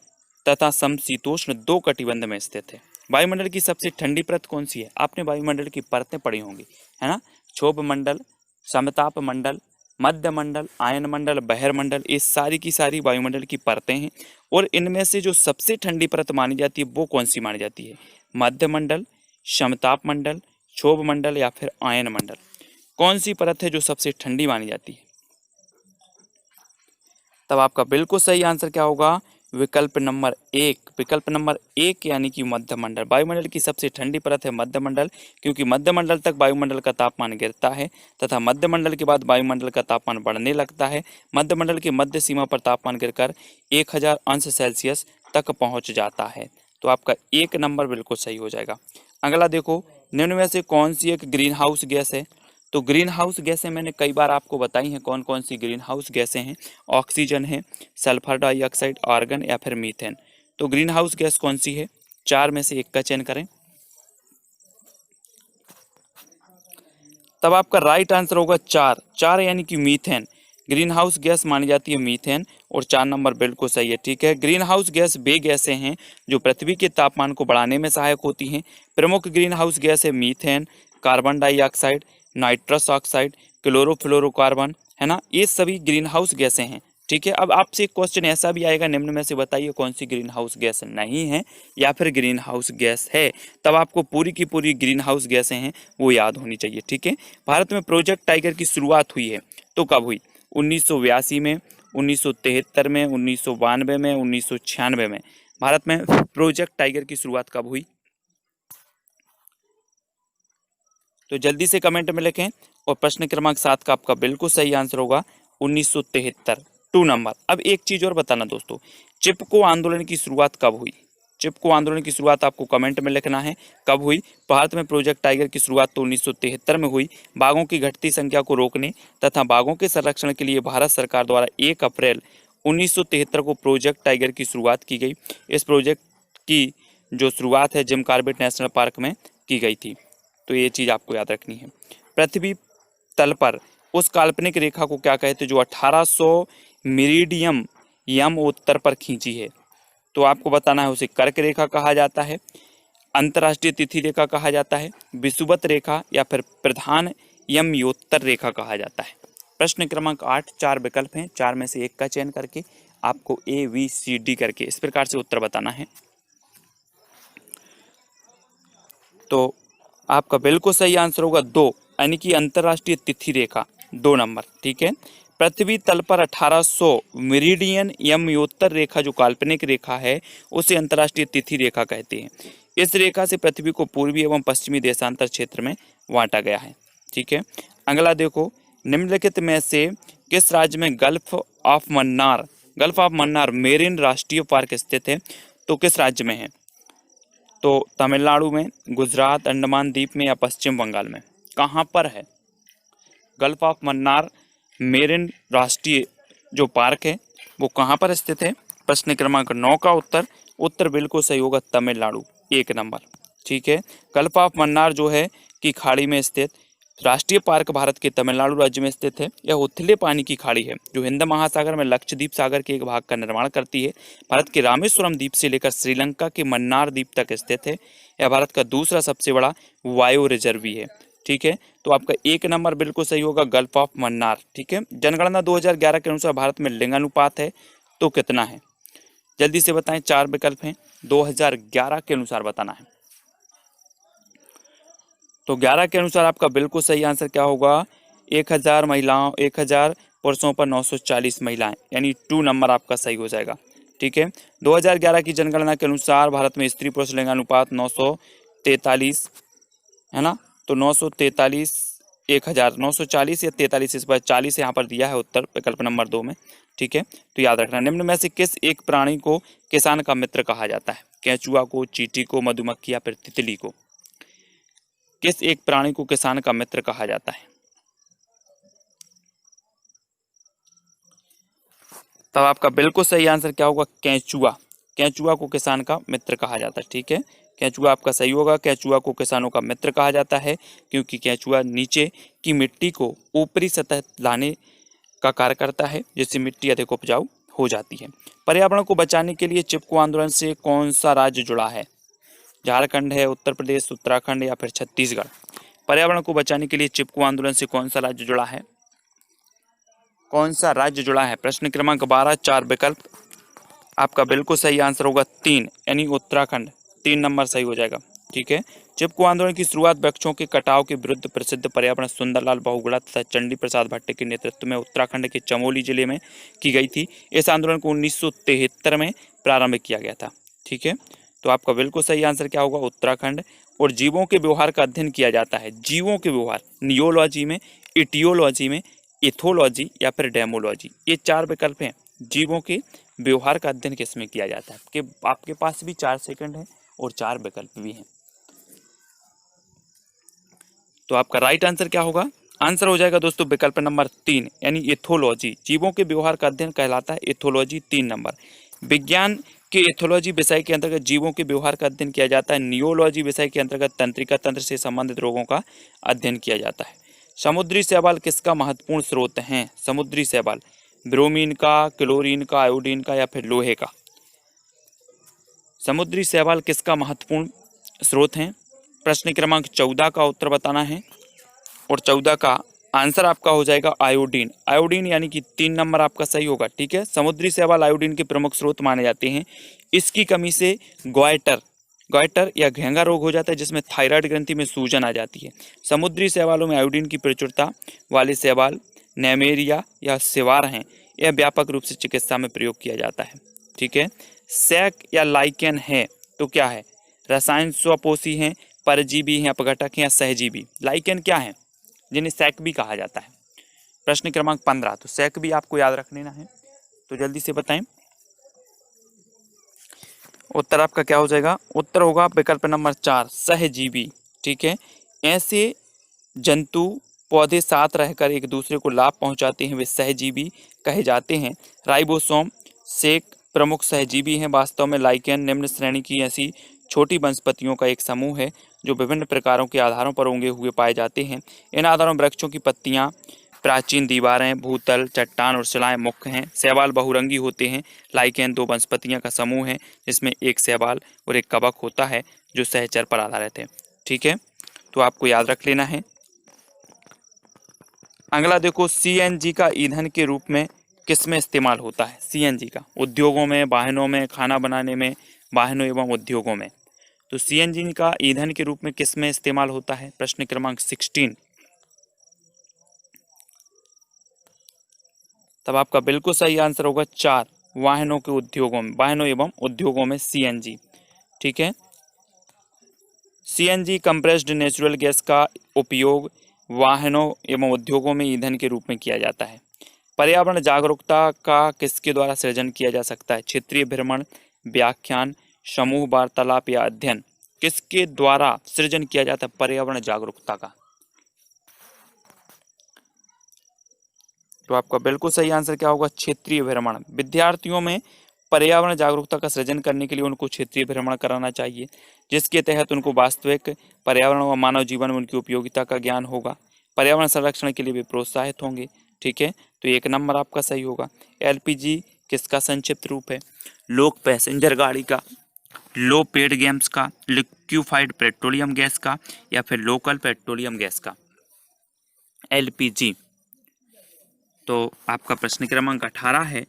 तथा समशीतोष्ण 2 कटिबंध में स्थित है। वायुमंडल की सबसे ठंडी परत कौन सी है, आपने वायुमंडल की परतें पढ़ी होंगी, है ना। क्षोभ मंडल, समताप मंडल, मध्य मंडल, आयन मंडल, बहिर्मंडल, ये सारी की सारी वायुमंडल की परतें हैं। और इनमें से जो सबसे ठंडी परत मानी जाती है वो कौन सी मानी जाती है, मध्य मंडल, समताप मंडल, क्षोभ मंडल या फिर आयन मंडल। कौन सी परत है जो सबसे ठंडी मानी जाती है। तब आपका बिल्कुल सही आंसर क्या होगा, विकल्प नंबर 1। विकल्प नंबर 1 यानी कि मध्य मंडल। वायुमंडल की सबसे ठंडी परत है मध्य मंडल, क्योंकि मध्य मंडल तक वायुमंडल का तापमान गिरता है तथा मध्य मंडल के बाद वायुमंडल का तापमान बढ़ने लगता है। मध्य मंडल की मध्य सीमा पर तापमान गिरकर 1000 अंश सेल्सियस तक पहुंच जाता है। तो आपका 1 नंबर बिल्कुल सही हो जाएगा। अगला देखो, निम्न में से कौन सी एक ग्रीन हाउस गैस है। तो ग्रीन हाउस गैसें मैंने कई बार आपको बताई हैं, कौन कौन सी ग्रीन हाउस गैसें हैं। ऑक्सीजन है, सल्फर डाइऑक्साइड, आर्गन या फिर मीथेन। तो ग्रीन हाउस गैस कौन सी है, 4 में से एक का चयन करें। तब आपका राइट आंसर होगा 4 यानी कि मीथेन। ग्रीन हाउस गैस मानी जाती है मीथेन, और 4 नंबर बिल्कुल सही है, ठीक है। ग्रीन हाउस गैस वे गैसें हैं जो पृथ्वी के तापमान को बढ़ाने में सहायक होती हैं। प्रमुख ग्रीन हाउस गैस है methane, carbon dioxide, nitrous oxide, chlorofluorocarbon, है ना। ये सभी ग्रीन हाउस गैसें हैं, ठीक है। अब आपसे एक क्वेश्चन ऐसा भी आएगा, निम्न में से बताइए कौन सी ग्रीन हाउस गैस नहीं है या फिर ग्रीन हाउस गैस है। तब आपको पूरी की पूरी ग्रीन हाउस गैसें हैं वो याद होनी चाहिए, ठीक है। भारत में प्रोजेक्ट टाइगर की शुरुआत हुई है तो कब हुई, 1982 में, 1973 में, 1992 में, 1996 में। भारत में प्रोजेक्ट टाइगर की शुरुआत कब हुई, तो जल्दी से कमेंट में लिखें। और प्रश्न क्रमांक 7 का आपका बिल्कुल सही आंसर होगा 1973, 2 नंबर। अब एक चीज और बताना दोस्तों, चिपको आंदोलन की शुरुआत कब हुई। चिपको आंदोलन की शुरुआत आपको कमेंट में लिखना है कब हुई। भारत में प्रोजेक्ट टाइगर की शुरुआत तो 1973 में हुई। बाघों की घटती संख्या को रोकने तथा बाघों के संरक्षण के लिए भारत सरकार द्वारा 1 अप्रैल 1973 को प्रोजेक्ट टाइगर की शुरुआत की गई। इस प्रोजेक्ट की जो शुरुआत है जिम कॉर्बेट नेशनल पार्क में की गई थी। तो ये चीज़ आपको याद रखनी है। पृथ्वी तल पर उस काल्पनिक रेखा को क्या कहते हैं जो 1800 मेरिडियम यम उत्तर पर खींची है। तो आपको बताना है, उसे कर्क रेखा कहा जाता है, अंतर्राष्ट्रीय तिथि रेखा कहा जाता है, विषुवत रेखा या फिर प्रधान यमयोत्तर रेखा कहा जाता है। प्रश्न क्रमांक 8, 4 विकल्प हैं, 4 में से एक का चयन करके आपको ABCD करके इस प्रकार से उत्तर बताना है। तो आपका बिल्कुल सही आंसर होगा 2, यानी कि अंतर्राष्ट्रीय तिथि रेखा, 2 नंबर, ठीक है। पृथ्वी तल पर 1800 मेरिडियन यमयोत्तर रेखा जो काल्पनिक रेखा है उसे अंतर्राष्ट्रीय तिथि रेखा कहते हैं। इस रेखा से पृथ्वी को पूर्वी एवं पश्चिमी देशांतर क्षेत्र में बांटा गया है, ठीक है। अगला देखो, निम्नलिखित में से किस राज्य में गल्फ ऑफ मन्नार मेरिन राष्ट्रीय पार्क स्थित है। तो किस राज्य में है, तो तमिलनाडु में, गुजरात, अंडमान द्वीप में या पश्चिम बंगाल में। कहाँ पर है गल्फ ऑफ मन्नार मेरिन राष्ट्रीय जो पार्क है वो कहाँ पर स्थित है। प्रश्न क्रमांक 9 का उत्तर बिल्कुल सही होगा तमिलनाडु, 1 नंबर, ठीक है। गल्फ ऑफ मन्नार जो है कि खाड़ी में स्थित राष्ट्रीय पार्क भारत के तमिलनाडु राज्य में स्थित है। यह उथले पानी की खाड़ी है जो हिंद महासागर में लक्षद्वीप सागर के एक भाग का निर्माण करती है। भारत के रामेश्वरम द्वीप से लेकर श्रीलंका के मन्नार द्वीप तक स्थित है। यह भारत का दूसरा सबसे बड़ा वायु रिजर्व भी है। ठीक है, तो आपका एक नंबर बिल्कुल सही होगा, गल्फ ऑफ मन्नार। ठीक है, जनगणना 2011 के अनुसार भारत में लिंगानुपात है तो कितना है? जल्दी से बताएं, 4 विकल्प हैं, 2011 के अनुसार बताना है। तो 11 के अनुसार आपका बिल्कुल सही आंसर क्या होगा? 1000 पुरुषों पर 940 महिलाएं, यानी 2 नंबर आपका सही हो जाएगा। ठीक है, 2011 की जनगणना के अनुसार भारत में स्त्री पुरुष लिंगानुपात 943 है ना, तो 943 1000 940 या 43, इस बार 40 यहाँ पर दिया है उत्तर विकल्प नंबर 2 में। ठीक है, तो याद रखना, निम्न में से किस एक प्राणी को किसान का मित्र कहा जाता है? केंचुआ को, चींटी को, मधुमक्खी या फिर तितली को? किस एक प्राणी को किसान का मित्र कहा जाता है? तब आपका बिल्कुल सही आंसर क्या होगा? केंचुआ। केंचुआ को किसान का मित्र कहा जाता है। ठीक है, केंचुआ आपका सही होगा। केंचुआ को किसानों का मित्र कहा जाता है क्योंकि केंचुआ नीचे की मिट्टी को ऊपरी सतह लाने का कार्य करता है, जिससे मिट्टी अधिक उपजाऊ हो जाती है। पर्यावरण को बचाने के लिए चिपको आंदोलन से कौन सा राज्य जुड़ा है? झारखंड है, उत्तर प्रदेश, उत्तराखंड या फिर छत्तीसगढ़? पर्यावरण को बचाने के लिए चिपको आंदोलन से कौन सा राज्य जुड़ा है? कौन सा राज्य जुड़ा है? प्रश्न क्रमांक 12, 4 विकल्प। आपका बिल्कुल सही आंसर होगा 3, यानी उत्तराखंड। 3 नंबर सही हो जाएगा। ठीक है, चिपको आंदोलन की शुरुआत वृक्षों के कटाव के विरुद्ध प्रसिद्ध पर्यावरण सुंदरलाल बहुगुणा तथा चंडी प्रसाद भट्ट के नेतृत्व में उत्तराखंड के चमोली जिले में की गई थी। इस आंदोलन को 1973 में प्रारंभ किया गया था। ठीक है, तो आपका बिल्कुल सही आंसर क्या होगा? उत्तराखंड। और जीवों के व्यवहार का अध्ययन किया जाता है। जीवों के व्यवहार नियोलॉजी में, इटियोलॉजी में, इथोलॉजी या फिर डेमोलॉजी, ये 4 विकल्प हैं। जीवों के व्यवहार का अध्ययन किसमें किया जाता है? कि आपके पास भी 4 सेकंड है और 4 विकल्प भी हैं। तो आपका राइट आंसर क्या होगा? आंसर हो जाएगा दोस्तों विकल्प नंबर 3, यानी एथोलॉजी। जीवों के व्यवहार का अध्ययन कहलाता है एथोलॉजी। 3 नंबर। विज्ञान के एथोलॉजी विषय के अंतर्गत जीवों के व्यवहार का अध्ययन किया जाता है। नियोलॉजी विषय के अंतर्गत तंत्रिका तंत्र से संबंधित रोगों का अध्ययन किया जाता है। समुद्री शैवाल किसका महत्वपूर्ण स्रोत है? समुद्री शैवाल ब्रोमीन का, क्लोरीन का, आयोडीन का या फिर लोहे का? समुद्री शैवाल किसका महत्वपूर्ण स्रोत है? प्रश्न क्रमांक 14 का उत्तर बताना है और 14 का आंसर आपका हो जाएगा आयोडीन। आयोडीन यानी कि 3 नंबर आपका सही होगा। ठीक है, समुद्री शैवाल आयोडीन के प्रमुख स्रोत माने जाते हैं। इसकी कमी से ग्वाइटर या घेंगा रोग हो जाता है, जिसमें थायराइड ग्रंथि में सूजन आ जाती है। समुद्री शैवालों में आयोडीन की प्रचुरता वाले शैवाल नेमेरिया या सिवार हैं। यह व्यापक रूप से चिकित्सा में प्रयोग किया जाता है। ठीक है, सैक या लाइकेन है तो क्या है? रसायन स्वपोषी हैं, परजीवी हैं, अपघटक हैं या सहजीवी? लाइकेन क्या है? जिन्हें सैक भी कहा जाता है। प्रश्न क्रमांक 15, तो सैक भी आपको याद रख लेना है, तो जल्दी से बताएं। उत्तर आपका क्या हो जाएगा? उत्तर होगा विकल्प नंबर 4, सहजीवी। ठीक है, ऐसे जंतु पौधे साथ रहकर एक दूसरे को लाभ पहुंचाते हैं, वे सहजीवी कहे जाते हैं। राइबोसोम सेक प्रमुख सहजीवी हैं। वास्तव में लाइकेन निम्न श्रेणी की ऐसी छोटी वनस्पतियों का एक समूह है जो विभिन्न प्रकारों के आधारों पर उगे हुए पाए जाते हैं। इन आधारों में वृक्षों की पत्तियां, प्राचीन दीवारें, भूतल, चट्टान और शिलाएं मुख्य हैं। शैवाल बहुरंगी होते हैं। लाइकेन 2 वनस्पतियों का समूह है जिसमें एक शैवाल और एक कवक होता है जो सहचर पर आधारित है। ठीक है, तो आपको याद रख लेना है। अगला देखो, सीएनजी का ईंधन के रूप में किसमें इस्तेमाल होता है? सीएनजी का उद्योगों में, वाहनों में, खाना बनाने में, वाहनों एवं उद्योगों में। तो सीएनजी का ईंधन के रूप में किसमें इस्तेमाल होता है? प्रश्न क्रमांक 16। तब आपका बिल्कुल सही आंसर होगा 4, वाहनों के उद्योगों में, वाहनों एवं उद्योगों में सीएनजी। ठीक है, सीएनजी कंप्रेस्ड नेचुरल गैस का उपयोग वाहनों एवं उद्योगों में ईंधन के रूप में किया जाता है। पर्यावरण जागरूकता का किसके द्वारा सृजन किया जा सकता है? क्षेत्रीय भ्रमण, व्याख्यान, समूह वार्तालाप या अध्ययन? किसके द्वारा सृजन किया जाता है पर्यावरण जागरूकता का? तो आपका बिल्कुल सही आंसर क्या होगा? क्षेत्रीय भ्रमण। विद्यार्थियों में पर्यावरण जागरूकता का सृजन करने के लिए उनको क्षेत्रीय भ्रमण कराना चाहिए, जिसके तहत उनको वास्तविक पर्यावरण व मानव जीवन में उनकी उपयोगिता का ज्ञान होगा। पर्यावरण संरक्षण के लिए भी प्रोत्साहित होंगे। ठीक है, तो 1 नंबर आपका सही होगा। एलपीजी किसका संक्षिप्त रूप है? लोक पैसेंजर गाड़ी का, लो पेड गैस का, लिक्विफाइड पेट्रोलियम गैस का, या फिर लोकल पेट्रोलियम गैस का? एलपीजी। तो आपका प्रश्न क्रमांक 18 है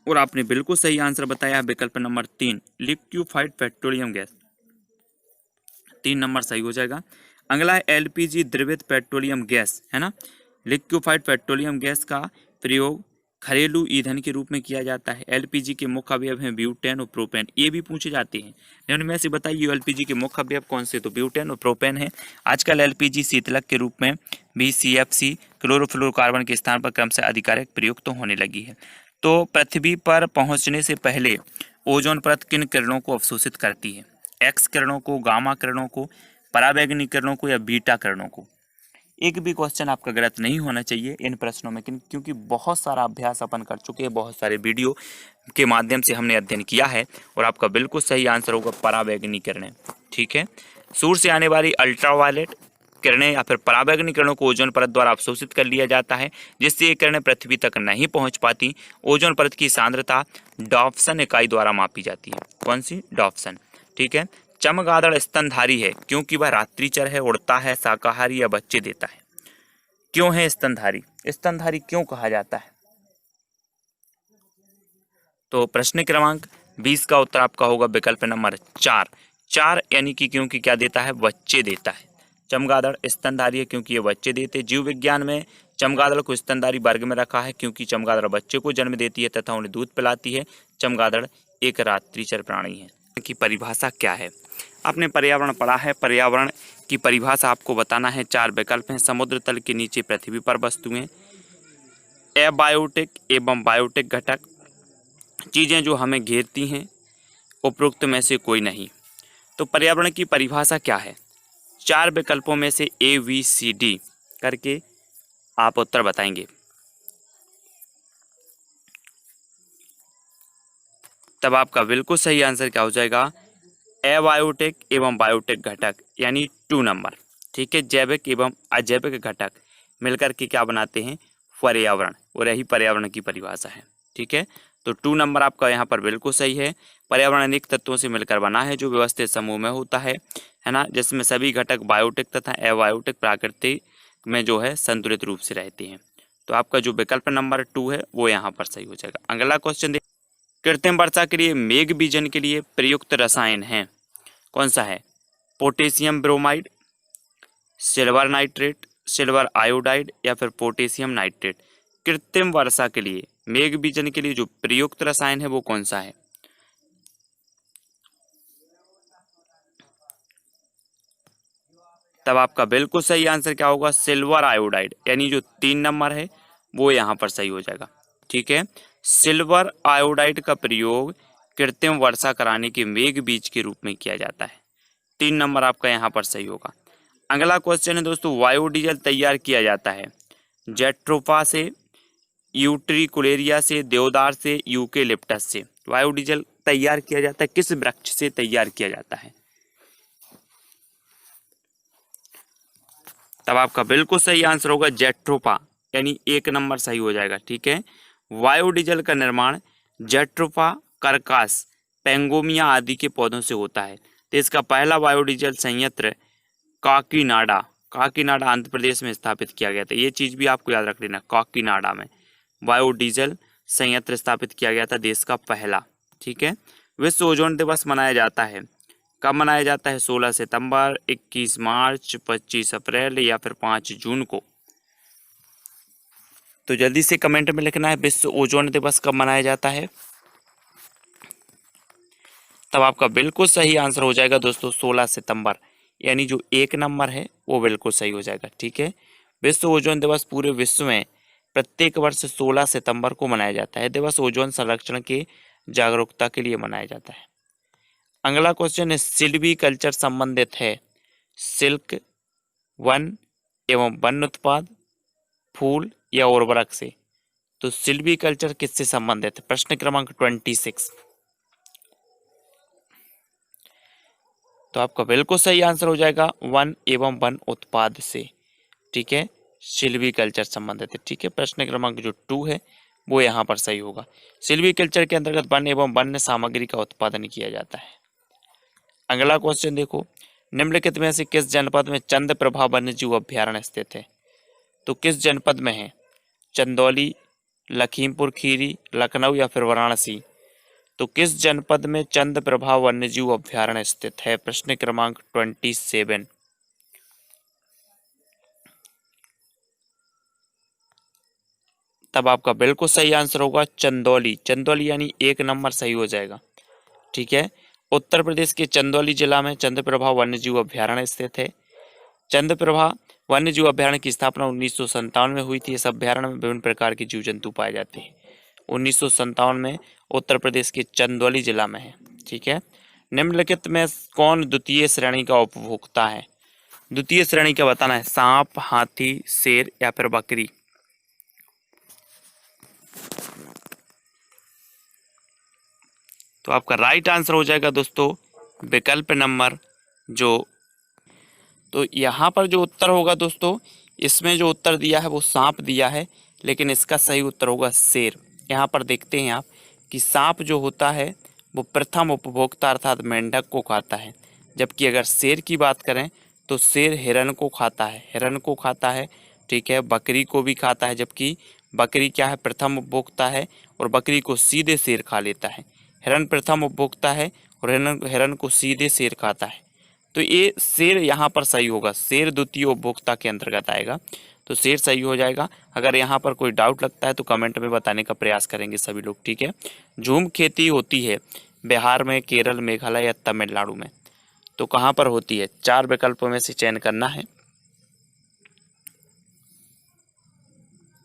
और आपने बिल्कुल सही आंसर बताया, विकल्प number 3 liquefied petroleum gas. 3 number सही हो जाएगा। अगला है एलपीजी, द्रवित पेट्रोलियम गैस, है ना। लिक्विफाइड पेट्रोलियम गैस का प्रयोग घरेलू ईंधन के रूप में किया जाता है। एलपीजी के मुख्य अवयव हैं ब्यूटेन और प्रोपेन। ये भी पूछे जाते हैं, लेकिन में से बताइए एलपीजी के मुख्य अवयव कौन से? तो ब्यूटेन और प्रोपेन है। आजकल एलपीजी शीतलक के रूप में भी सीएफसी क्लोरोफ्लोरोकार्बन के स्थान पर क्रमशः अधिकारिक प्रयुक्त तो होने लगी है। तो पृथ्वी पर पहुंचने से पहले ओजोन परत किन किरणों को अवशोषित करती है? एक्स किरणों को, गामा किरणों को, पराबैंगनी किरणों को, या बीटा किरणों को? एक भी क्वेश्चन आपका गलत नहीं होना चाहिए इन प्रश्नों में, क्योंकि बहुत सारा अभ्यास अपन कर चुके हैं, बहुत सारे वीडियो के माध्यम से हमने अध्ययन किया है और आपका बिल्कुल सही आंसर होगा पराबैंगनी किरणें। ठीक है, सूर्य से आने वाली अल्ट्रावायलेट किरणें या फिर पराबैंगनी किरणों को ओजोन परत द्वारा अवशोषित कर लिया जाता है, जिससे ये किरणें पृथ्वी तक नहीं पहुंच पाती। ओजोन परत की सांद्रता डॉप्सन इकाई द्वारा मापी जाती है। कौन सी? डॉप्सन। ठीक है, चमगादड़ स्तनधारी है क्योंकि वह रात्रिचर है, उड़ता है, शाकाहारी या बच्चे देता है। क्यों है स्तनधारी? स्तनधारी क्यों कहा जाता है? तो प्रश्न क्रमांक 20 का उत्तर आपका होगा विकल्प नंबर 4। 4 यानी कि क्योंकि क्या देता है? बच्चे देता है। चमगादड़ स्तनधारी है क्योंकि ये बच्चे देते। जीव विज्ञान में चमगादड़ को स्तनधारी वर्ग में रखा है क्योंकि चमगादड़ बच्चे को जन्म देती है तथा उन्हें दूध पिलाती है। चमगादड़ एक रात्रिचर प्राणी है। की परिभाषा क्या है? आपने पर्यावरण पढ़ा है, पर्यावरण की परिभाषा आपको बताना है। 4 विकल्प हैं। समुद्र तल के नीचे पृथ्वी पर वस्तुएं, एबायोटिक एवं बायोटिक घटक, चीजें जो हमें घेरती हैं, उपरोक्त में से कोई नहीं। तो पर्यावरण की परिभाषा क्या है? 4 विकल्पों में से ABCD करके आप उत्तर बताएंगे, तब आपका बिल्कुल सही आंसर क्या हो जाएगा? एबायोटिक एवं बायोटिक घटक, यानी 2 नंबर। ठीक है, जैविक एवं अजैविक घटक मिलकर के क्या बनाते हैं? पर्यावरण, और यही पर्यावरण की परिभाषा है। ठीक है, तो 2 नंबर आपका यहाँ पर बिल्कुल सही है। पर्यावरण अनेक तत्वों से मिलकर बना है जो व्यवस्थित समूह में होता है ना, जिसमें सभी घटक बायोटिक तथा एबायोटिक प्रकृति में जो है संतुलित रूप से रहते हैं। तो आपका जो विकल्प नंबर 2 है वो यहाँ पर सही हो जाएगा। अगला क्वेश्चन, कृत्रिम वर्षा के लिए मेघ बीजन के लिए प्रयुक्त रसायन है, कौन सा है? Potassium bromide, silver nitrate, silver iodide, या फिर पोटेशियम नाइट्रेट? कृत्रिम वर्षा के लिए, मेघ बीजन के लिए जो प्रयुक्त रसायन है वो कौन सा है? तब आपका बिल्कुल सही आंसर क्या होगा? सिल्वर आयोडाइड, यानी जो 3 नंबर है वो यहाँ पर सही हो जाएगा। ठीक है, सिल्वर आयोडाइड का प्रयोग कृत्रिम वर्षा कराने के मेघ बीज के रूप में किया जाता है। 3 नंबर आपका यहाँ पर सही होगा। अगला क्वेश्चन है दोस्तों, बायोडीजल तैयार किया जाता है जेट्रोफा से, यूट्रिकुलेरिया से, देवदार से, यूकेलिप्टस से? बायोडीजल तैयार किया जाता है किस वृक्ष से तैयार किया जाता है? तब आपका बिल्कुल सही आंसर होगा जेट्रोफा, यानी 1 नंबर सही हो जाएगा। ठीक है, बायोडीजल का निर्माण जेट्रोफा, करकास, पेंगोमिया आदि के पौधों से होता है। तो इसका पहला बायोडीजल संयंत्र काकीनाडा आंध्र प्रदेश में स्थापित किया गया था। ये चीज भी आपको याद रख लेना, काकीनाडा में बायोडीजल संयंत्र स्थापित किया गया था, देश का पहला। ठीक है, विश्व ओजोन दिवस मनाया जाता है, कब मनाया जाता है? 16 सितंबर, 21 मार्च, 25 अप्रैल, या फिर 5 जून को? तो जल्दी से कमेंट में लिखना है विश्व ओजोन दिवस कब मनाया जाता है। तब आपका बिल्कुल सही आंसर हो जाएगा दोस्तों 16 सितंबर, यानी जो 1 नंबर है वो बिल्कुल सही हो जाएगा। ठीक है, विश्व ओजोन दिवस पूरे विश्व में प्रत्येक वर्ष 16 सितंबर को मनाया जाता है। दिवस ओजोन संरक्षण के जागरूकता के लिए मनाया जाता है। अगला क्वेश्चन है, सिल्वी कल्चर संबंधित है सिल्क, वन एवं वन उत्पाद, फूल या उर्वरक से? तो सिल्वीकल्चर किससे संबंधित है? प्रश्न क्रमांक 26। तो आपका बिल्कुल सही आंसर हो जाएगा वन एवं वन उत्पाद से। ठीक है, सिल्वीकल्चर संबंधित है। ठीक है, प्रश्न क्रमांक जो 2 है वो यहाँ पर सही होगा। सिल्वीकल्चर के अंतर्गत वन एवं वन्य सामग्री का उत्पादन किया जाता है। अगला क्वेश्चन देखो, निम्नलिखित में से किस जनपद में चंद्रप्रभा वन्यजीव अभ्यारण्य स्थित है? तो किस जनपद में है? चंदौली, लखीमपुर खीरी, लखनऊ या फिर वाराणसी? तो किस जनपद में चंद्रप्रभा वन्यजीव अभ्यारण्य स्थित है? प्रश्न क्रमांक 27। तब आपका बिल्कुल सही आंसर होगा चंदौली। चंदौली यानी 1 नंबर सही हो जाएगा। ठीक है, उत्तर प्रदेश के चंदौली जिला में चंद्रप्रभा वन्यजीव अभ्यारण्य स्थित है। चंद्रप्रभा वन्यजीव अभ्यारण्य की स्थापना 1957 में हुई थी। इस अभ्यारण्य में विभिन्न प्रकार के जीव जंतु पाए जाते हैं। 1957 में उत्तर प्रदेश के चंदौली जिला में है। ठीक है, निम्नलिखित में कौन द्वितीय श्रेणी का उपभोक्ता है? द्वितीय श्रेणी का बताना है, सांप, हाथी, शेर या फिर बकरी? तो आपका राइट आंसर हो जाएगा दोस्तों विकल्प नंबर जो, तो यहाँ पर जो उत्तर होगा दोस्तों, इसमें जो उत्तर दिया है वो सांप दिया है, लेकिन इसका सही उत्तर होगा शेर। यहाँ पर देखते हैं आप कि सांप जो होता है वो प्रथम उपभोक्ता अर्थात मेंढक को खाता है, जबकि अगर शेर की बात करें तो शेर हिरण को खाता है, हिरण को खाता है। ठीक है, बकरी को भी खाता है, जबकि बकरी क्या है, प्रथम उपभोक्ता है और बकरी को सीधे शेर खा लेता है। हिरण प्रथम उपभोक्ता है और हिरण को सीधे शेर खाता है। तो ये शेर यहाँ पर सही होगा, शेर द्वितीय उपभोक्ता के अंतर्गत आएगा, तो शेर सही हो जाएगा। अगर यहाँ पर कोई डाउट लगता है तो कमेंट में बताने का प्रयास करेंगे सभी लोग। ठीक है, झूम खेती होती है बिहार में, केरल, मेघालय या तमिलनाडु में? तो कहाँ पर होती है? 4 विकल्पों में से चयन करना है।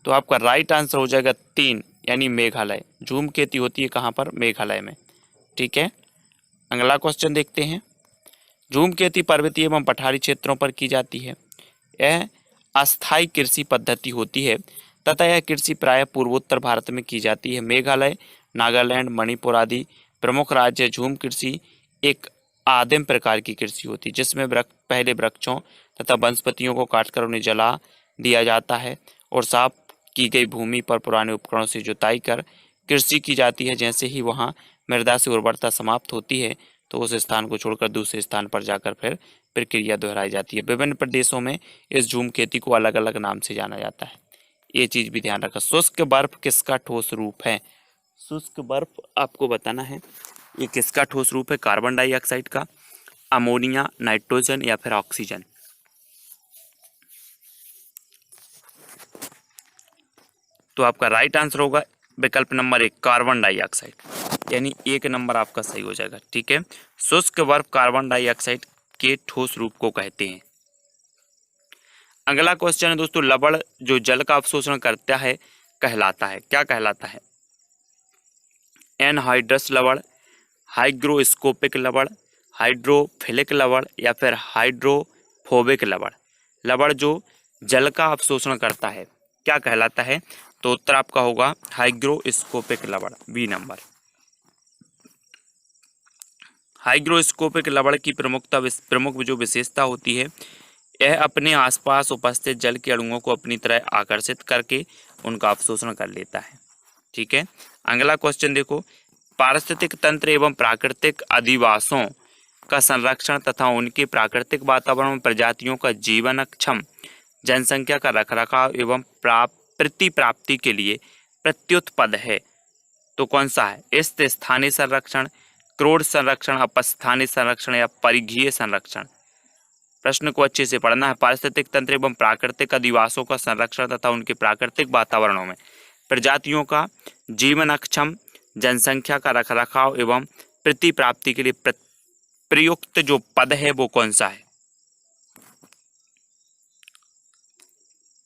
तो आपका राइट आंसर हो जाएगा 3 यानी मेघालय। झूम खेती होती है कहाँ पर? मेघालय में। ठीक है, अगला क्वेश्चन देखते हैं। झूम खेती पर्वतीय एवं पठारी क्षेत्रों पर की जाती है। यह अस्थायी कृषि पद्धति होती है तथा यह कृषि प्रायः पूर्वोत्तर भारत में की जाती है। मेघालय, नागालैंड, मणिपुर आदि प्रमुख राज्य। झूम कृषि एक आदिम प्रकार की कृषि होती है जिसमें पहले वृक्षों तथा वनस्पतियों को काटकर उन्हें जला दिया जाता है और साफ की गई भूमि पर पुराने उपकरणों से जुताई कर कृषि की जाती है। जैसे ही वहाँ मृदा से उर्वरता समाप्त होती है तो उस स्थान को छोड़कर दूसरे स्थान पर जाकर फिर प्रक्रिया दोहराई जाती है। विभिन्न प्रदेशों में इस झूम खेती को अलग अलग नाम से जाना जाता है, ये चीज भी ध्यान रखा। शुष्क बर्फ किसका ठोस रूप है? शुष्क बर्फ आपको बताना है ये किसका ठोस रूप है? कार्बन डाइऑक्साइड का, अमोनिया, नाइट्रोजन या फिर ऑक्सीजन? तो आपका राइट आंसर होगा विकल्प नंबर 1 कार्बन डाइऑक्साइड, यानी 1 नंबर आपका सही हो जाएगा। ठीक है, शुष्क बर्फ कार्बन डाइऑक्साइड के ठोस रूप को कहते हैं। अगला क्वेश्चन है दोस्तों, लवण जो जल का अवशोषण करता है कहलाता है, क्या कहलाता है? एनहाइड्रस लवण, हाइग्रोस्कोपिक लवण, हाइड्रोफिलिक लवण या फिर हाइड्रोफोबिक लवण? लवण जो जल का अवशोषण करता है क्या कहलाता है? तो उत्तर आपका होगा हाइग्रोस्कोपिक लवण, बी नंबर। हाइग्रोस्कोपिक लवण की प्रमुख जो विशेषता होती है, यह अपने आसपास उपस्थित जल के अणुओं को अपनी तरह आकर्षित करके उनका अवशोषण कर लेता है। ठीक है, अगला क्वेश्चन देखो, पारिस्थितिक तंत्र एवं प्राकृतिक अधिवासों का संरक्षण तथा उनके प्राकृतिक वातावरण में प्रजातियों का जीवनक्षम जनसंख्या का रखरखाव एवं प्राप्ति के लिए प्रत्युत पद है, तो कौन सा है? स्थानीय संरक्षण, क्रोड संरक्षण, अपस्थानीय संरक्षण या परिघीय संरक्षण? प्रश्न को अच्छे से पढ़ना है। पारिस्थितिक तंत्र एवं प्राकृतिक अधिवासों का संरक्षण तथा उनके प्राकृतिक वातावरणों में प्रजातियों का जीवनक्षम जनसंख्या का रखरखाव एवं प्राप्ति के लिए प्रयुक्त जो पद है वो कौन सा है?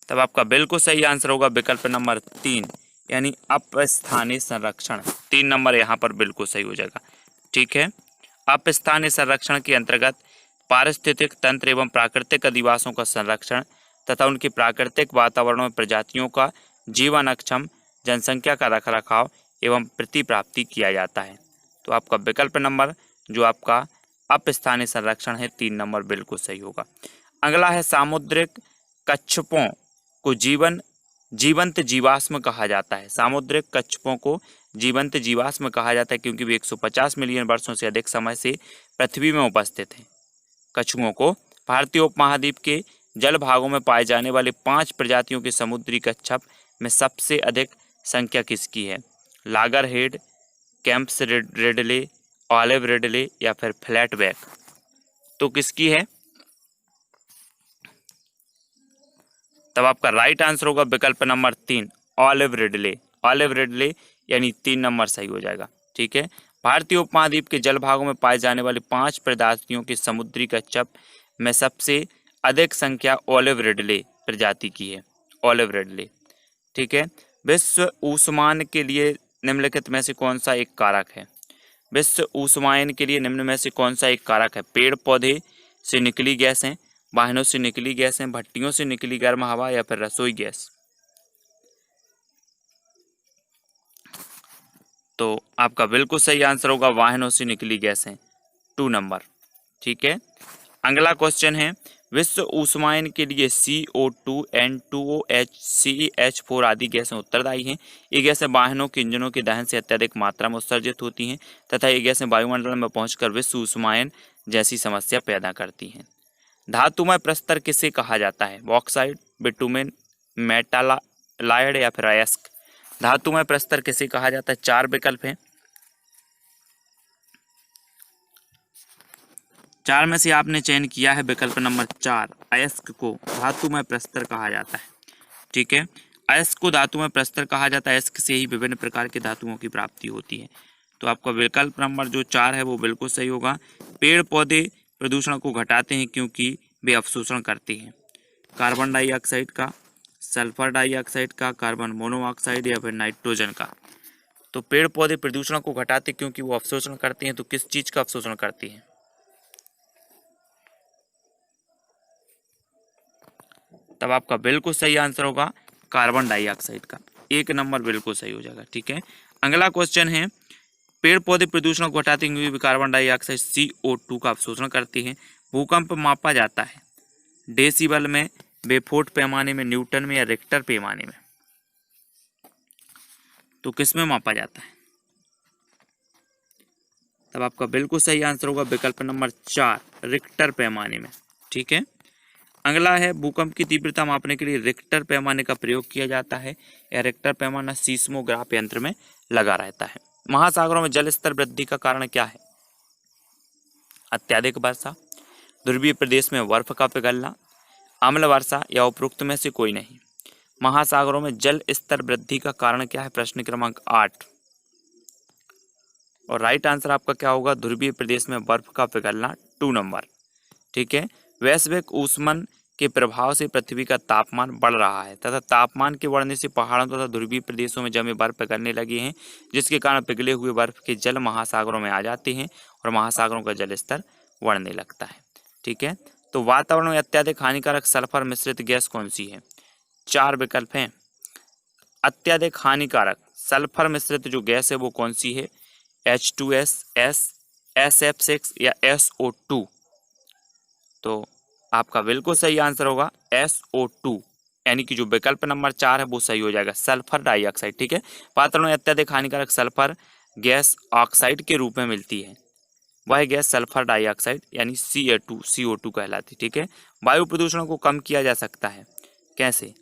तब आपका बिल्कुल सही आंसर होगा विकल्प नंबर 3 यानी अपस्थानीय संरक्षण। 3 नंबर यहाँ पर बिल्कुल सही हो जाएगा। ठीक है, अपस्थानीय संरक्षण के अंतर्गत पारिस्थितिक तंत्र एवं प्राकृतिक अधिवासों का संरक्षण तथा उनके प्राकृतिक वातावरणों में प्रजातियों का जीवनक्षम जनसंख्या का रखरखाव एवं प्रतिप्राप्ति किया जाता है। तो आपका विकल्प नंबर जो आपका अपस्थानीय संरक्षण है 3 नंबर बिल्कुल सही होगा। अगला है सामुद्रिक कच्छपों को जीवंत जीवाश्म कहा जाता है। सामुद्रिक कच्छपों को जीवंत जीवाश्म कहा जाता है क्योंकि वे 150 मिलियन वर्षों से अधिक समय से पृथ्वी में उपस्थित हैं। कछुओं को भारतीय उपमहाद्वीप के जल भागों में पाए जाने वाले 5 प्रजातियों के समुद्री कच्छप में सबसे अधिक संख्या किसकी है? लागरहेड, कैंप्स रिडले, ऑलिव रिडले या फिर फ्लैटबैक? तो किसकी है? तब आपका राइट आंसर होगा विकल्प number 3 olive Ridley. Olive Ridley यानी 3 नंबर सही हो जाएगा। ठीक है, भारतीय उपमहाद्वीप के जल भागों में पाए जाने वाले 5 प्रजातियों के समुद्री कच्छप में सबसे अधिक संख्या ऑलिव रिडले प्रजाति की है। Olive Ridley. ठीक है, विश्व ऊष्मायन के लिए निम्नलिखित में से कौन सा एक कारक है? विश्व ऊष्मायन के लिए निम्न में से कौन सा एक कारक है? पेड़ पौधे से निकली गैसें, वाहनों से निकली गैसें, भट्टियों से निकली गर्म हवा या फिर रसोई गैस? तो आपका बिल्कुल सही आंसर होगा वाहनों से निकली गैसें, 2 नंबर। ठीक है, अगला क्वेश्चन है विश्व ऊष्मायन के लिए CO2, N2O, CH4 आदि गैसें उत्तरदायी हैं। ये गैसें वाहनों के इंजनों के दहन से अत्यधिक मात्रा में उत्सर्जित होती हैं तथा ये गैसें वायुमंडल में पहुंचकर विश्व ऊष्मायन जैसी समस्या पैदा करती हैं। धातुमय प्रस्तर किसे कहा जाता है? बॉक्साइट, बिटुमेन, मेटालाइड या फिर अयस्क? धातुमय प्रस्तर किसे कहा जाता है? 4 विकल्प हैं, 4 में से आपने चयन किया है विकल्प नंबर 4 अयस्क को धातुमय प्रस्तर कहा जाता है। ठीक है, अयस्क को धातुमय प्रस्तर कहा जाता है। अयस्क से ही विभिन्न प्रकार के धातुओं की प्राप्ति होती है। तो आपका विकल्प नंबर जो 4 है वो बिल्कुल सही होगा। पेड़ पौधे प्रदूषण को घटाते हैं क्योंकि वे अवशोषण करते हैं कार्बन डाइऑक्साइड का, सल्फर डाइऑक्साइड का, कार्बन मोनोऑक्साइड या फिर नाइट्रोजन का। तो पेड़ पौधे प्रदूषण को घटाते क्योंकि वो अवशोषण करते हैं। तो किस चीज का अवशोषण करते हैं? तब आपका बिल्कुल सही आंसर होगा कार्बन डाइऑक्साइड का, 1 नंबर बिल्कुल सही हो जाएगा। ठीक है, अगला क्वेश्चन है पेड़ पौधे प्रदूषण को घटाते हुए कार्बन डाइऑक्साइड CO2 का अवशोषण करते हैं। भूकंप मापा जाता है डेसिबल में, बेफोर्ट पैमाने में, न्यूटन में या रिक्टर पैमाने में? तो किस में मापा जाता है? तब आपका बिल्कुल सही आंसर होगा विकल्प नंबर 4 रिक्टर पैमाने में। ठीक है, अगला है भूकंप की तीव्रता मापने के लिए रिक्टर पैमाने का प्रयोग किया जाता है या रिक्टर पैमाना सीस्मोग्राफ यंत्र में लगा रहता है। महासागरों में जल स्तर वृद्धि का कारण क्या है? अत्यधिक वर्षा, ध्रुवीय प्रदेश में बर्फ का पिघलना, अम्ल वर्षा या उपरोक्त में से कोई नहीं? महासागरों में जल स्तर वृद्धि का कारण क्या है? प्रश्न क्रमांक 8 और राइट आंसर आपका क्या होगा? ध्रुवीय प्रदेश में बर्फ का पिघलना, 2 नंबर। ठीक है, वैश्विक ऊष्मन के प्रभाव से पृथ्वी का तापमान बढ़ रहा है तथा तापमान के बढ़ने से पहाड़ों तथा ध्रुवीय प्रदेशों में जमे बर्फ पिघलने लगे हैं जिसके कारण पिघले हुए बर्फ के जल महासागरों में आ जाते हैं और महासागरों का जल स्तर बढ़ने लगता है। ठीक है, तो वातावरण में अत्यधिक हानिकारक सल्फर मिश्रित गैस कौन सी है? 4 विकल्प हैं। अत्यधिक हानिकारक सल्फर मिश्रित जो गैस है वो कौन सी है? H2S, SF6 या SO2? तो आपका बिल्कुल सही आंसर होगा SO2 यानी कि जो विकल्प नंबर 4 है वो सही हो जाएगा, सल्फर डाइऑक्साइड। ठीक है, वातावरण में अत्यधिक हानिकारक सल्फर गैस ऑक्साइड के रूप में मिलती है, वह गैस सल्फर डाइऑक्साइड यानी CO2 कहलाती है। ठीक है, वायु प्रदूषण को कम किया जा सकता है कैसे?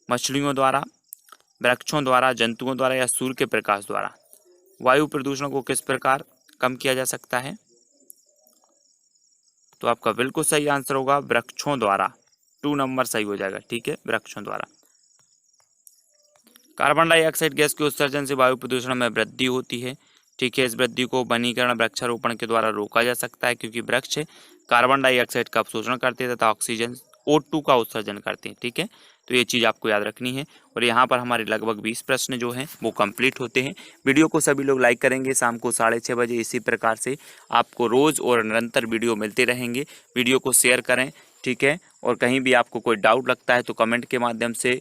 मछलियों द्वारा, वृक्षों द्वारा, जंतुओं द्वारा या सूर्य के प्रकाश द्वारा? वायु प्रदूषण को किस प्रकार कम किया जा सकता है? तो आपका बिल्कुल सही आंसर होगा वृक्षों द्वारा, 2 नंबर सही हो जाएगा। ठीक है, वृक्षों द्वारा। कार्बन डाइऑक्साइड गैस के उत्सर्जन से वायु प्रदूषण में वृद्धि होती है। ठीक है, इस वृद्धि को वनीकरण वृक्षारोपण के द्वारा रोका जा सकता है क्योंकि वृक्ष कार्बन डाइऑक्साइड का अवशोषण करते हैं तथा ऑक्सीजन O2 का उत्सर्जन करते हैं। ठीक है, तो ये चीज़ आपको याद रखनी है। और यहाँ पर हमारे लगभग 20 प्रश्न जो हैं वो कंप्लीट होते हैं। वीडियो को सभी लोग लाइक करेंगे। शाम को 6:30 बजे इसी प्रकार से आपको रोज़ और निरंतर वीडियो मिलते रहेंगे। वीडियो को शेयर करें। ठीक है, और कहीं भी आपको कोई डाउट लगता है तो कमेंट के माध्यम से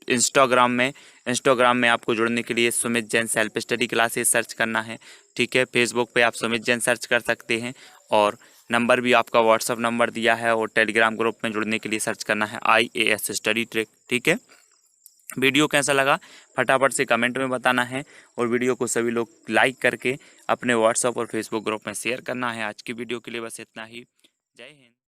इंस्टाग्राम में आपको जुड़ने के लिए Sumit Jain self study classes search करना है, ठीक है। फेसबुक पे आप सुमित जैन सर्च कर सकते हैं और नंबर भी आपका व्हाट्सअप नंबर दिया है और टेलीग्राम ग्रुप में जुड़ने के लिए सर्च करना है IAS स्टडी ट्रिक, ठीक है। वीडियो कैसा लगा फटाफट से कमेंट में बताना है और वीडियो को सभी लोग लाइक करके अपने व्हाट्सएप और फेसबुक ग्रुप में शेयर करना है। आज की वीडियो के लिए बस इतना ही। जय हिंद।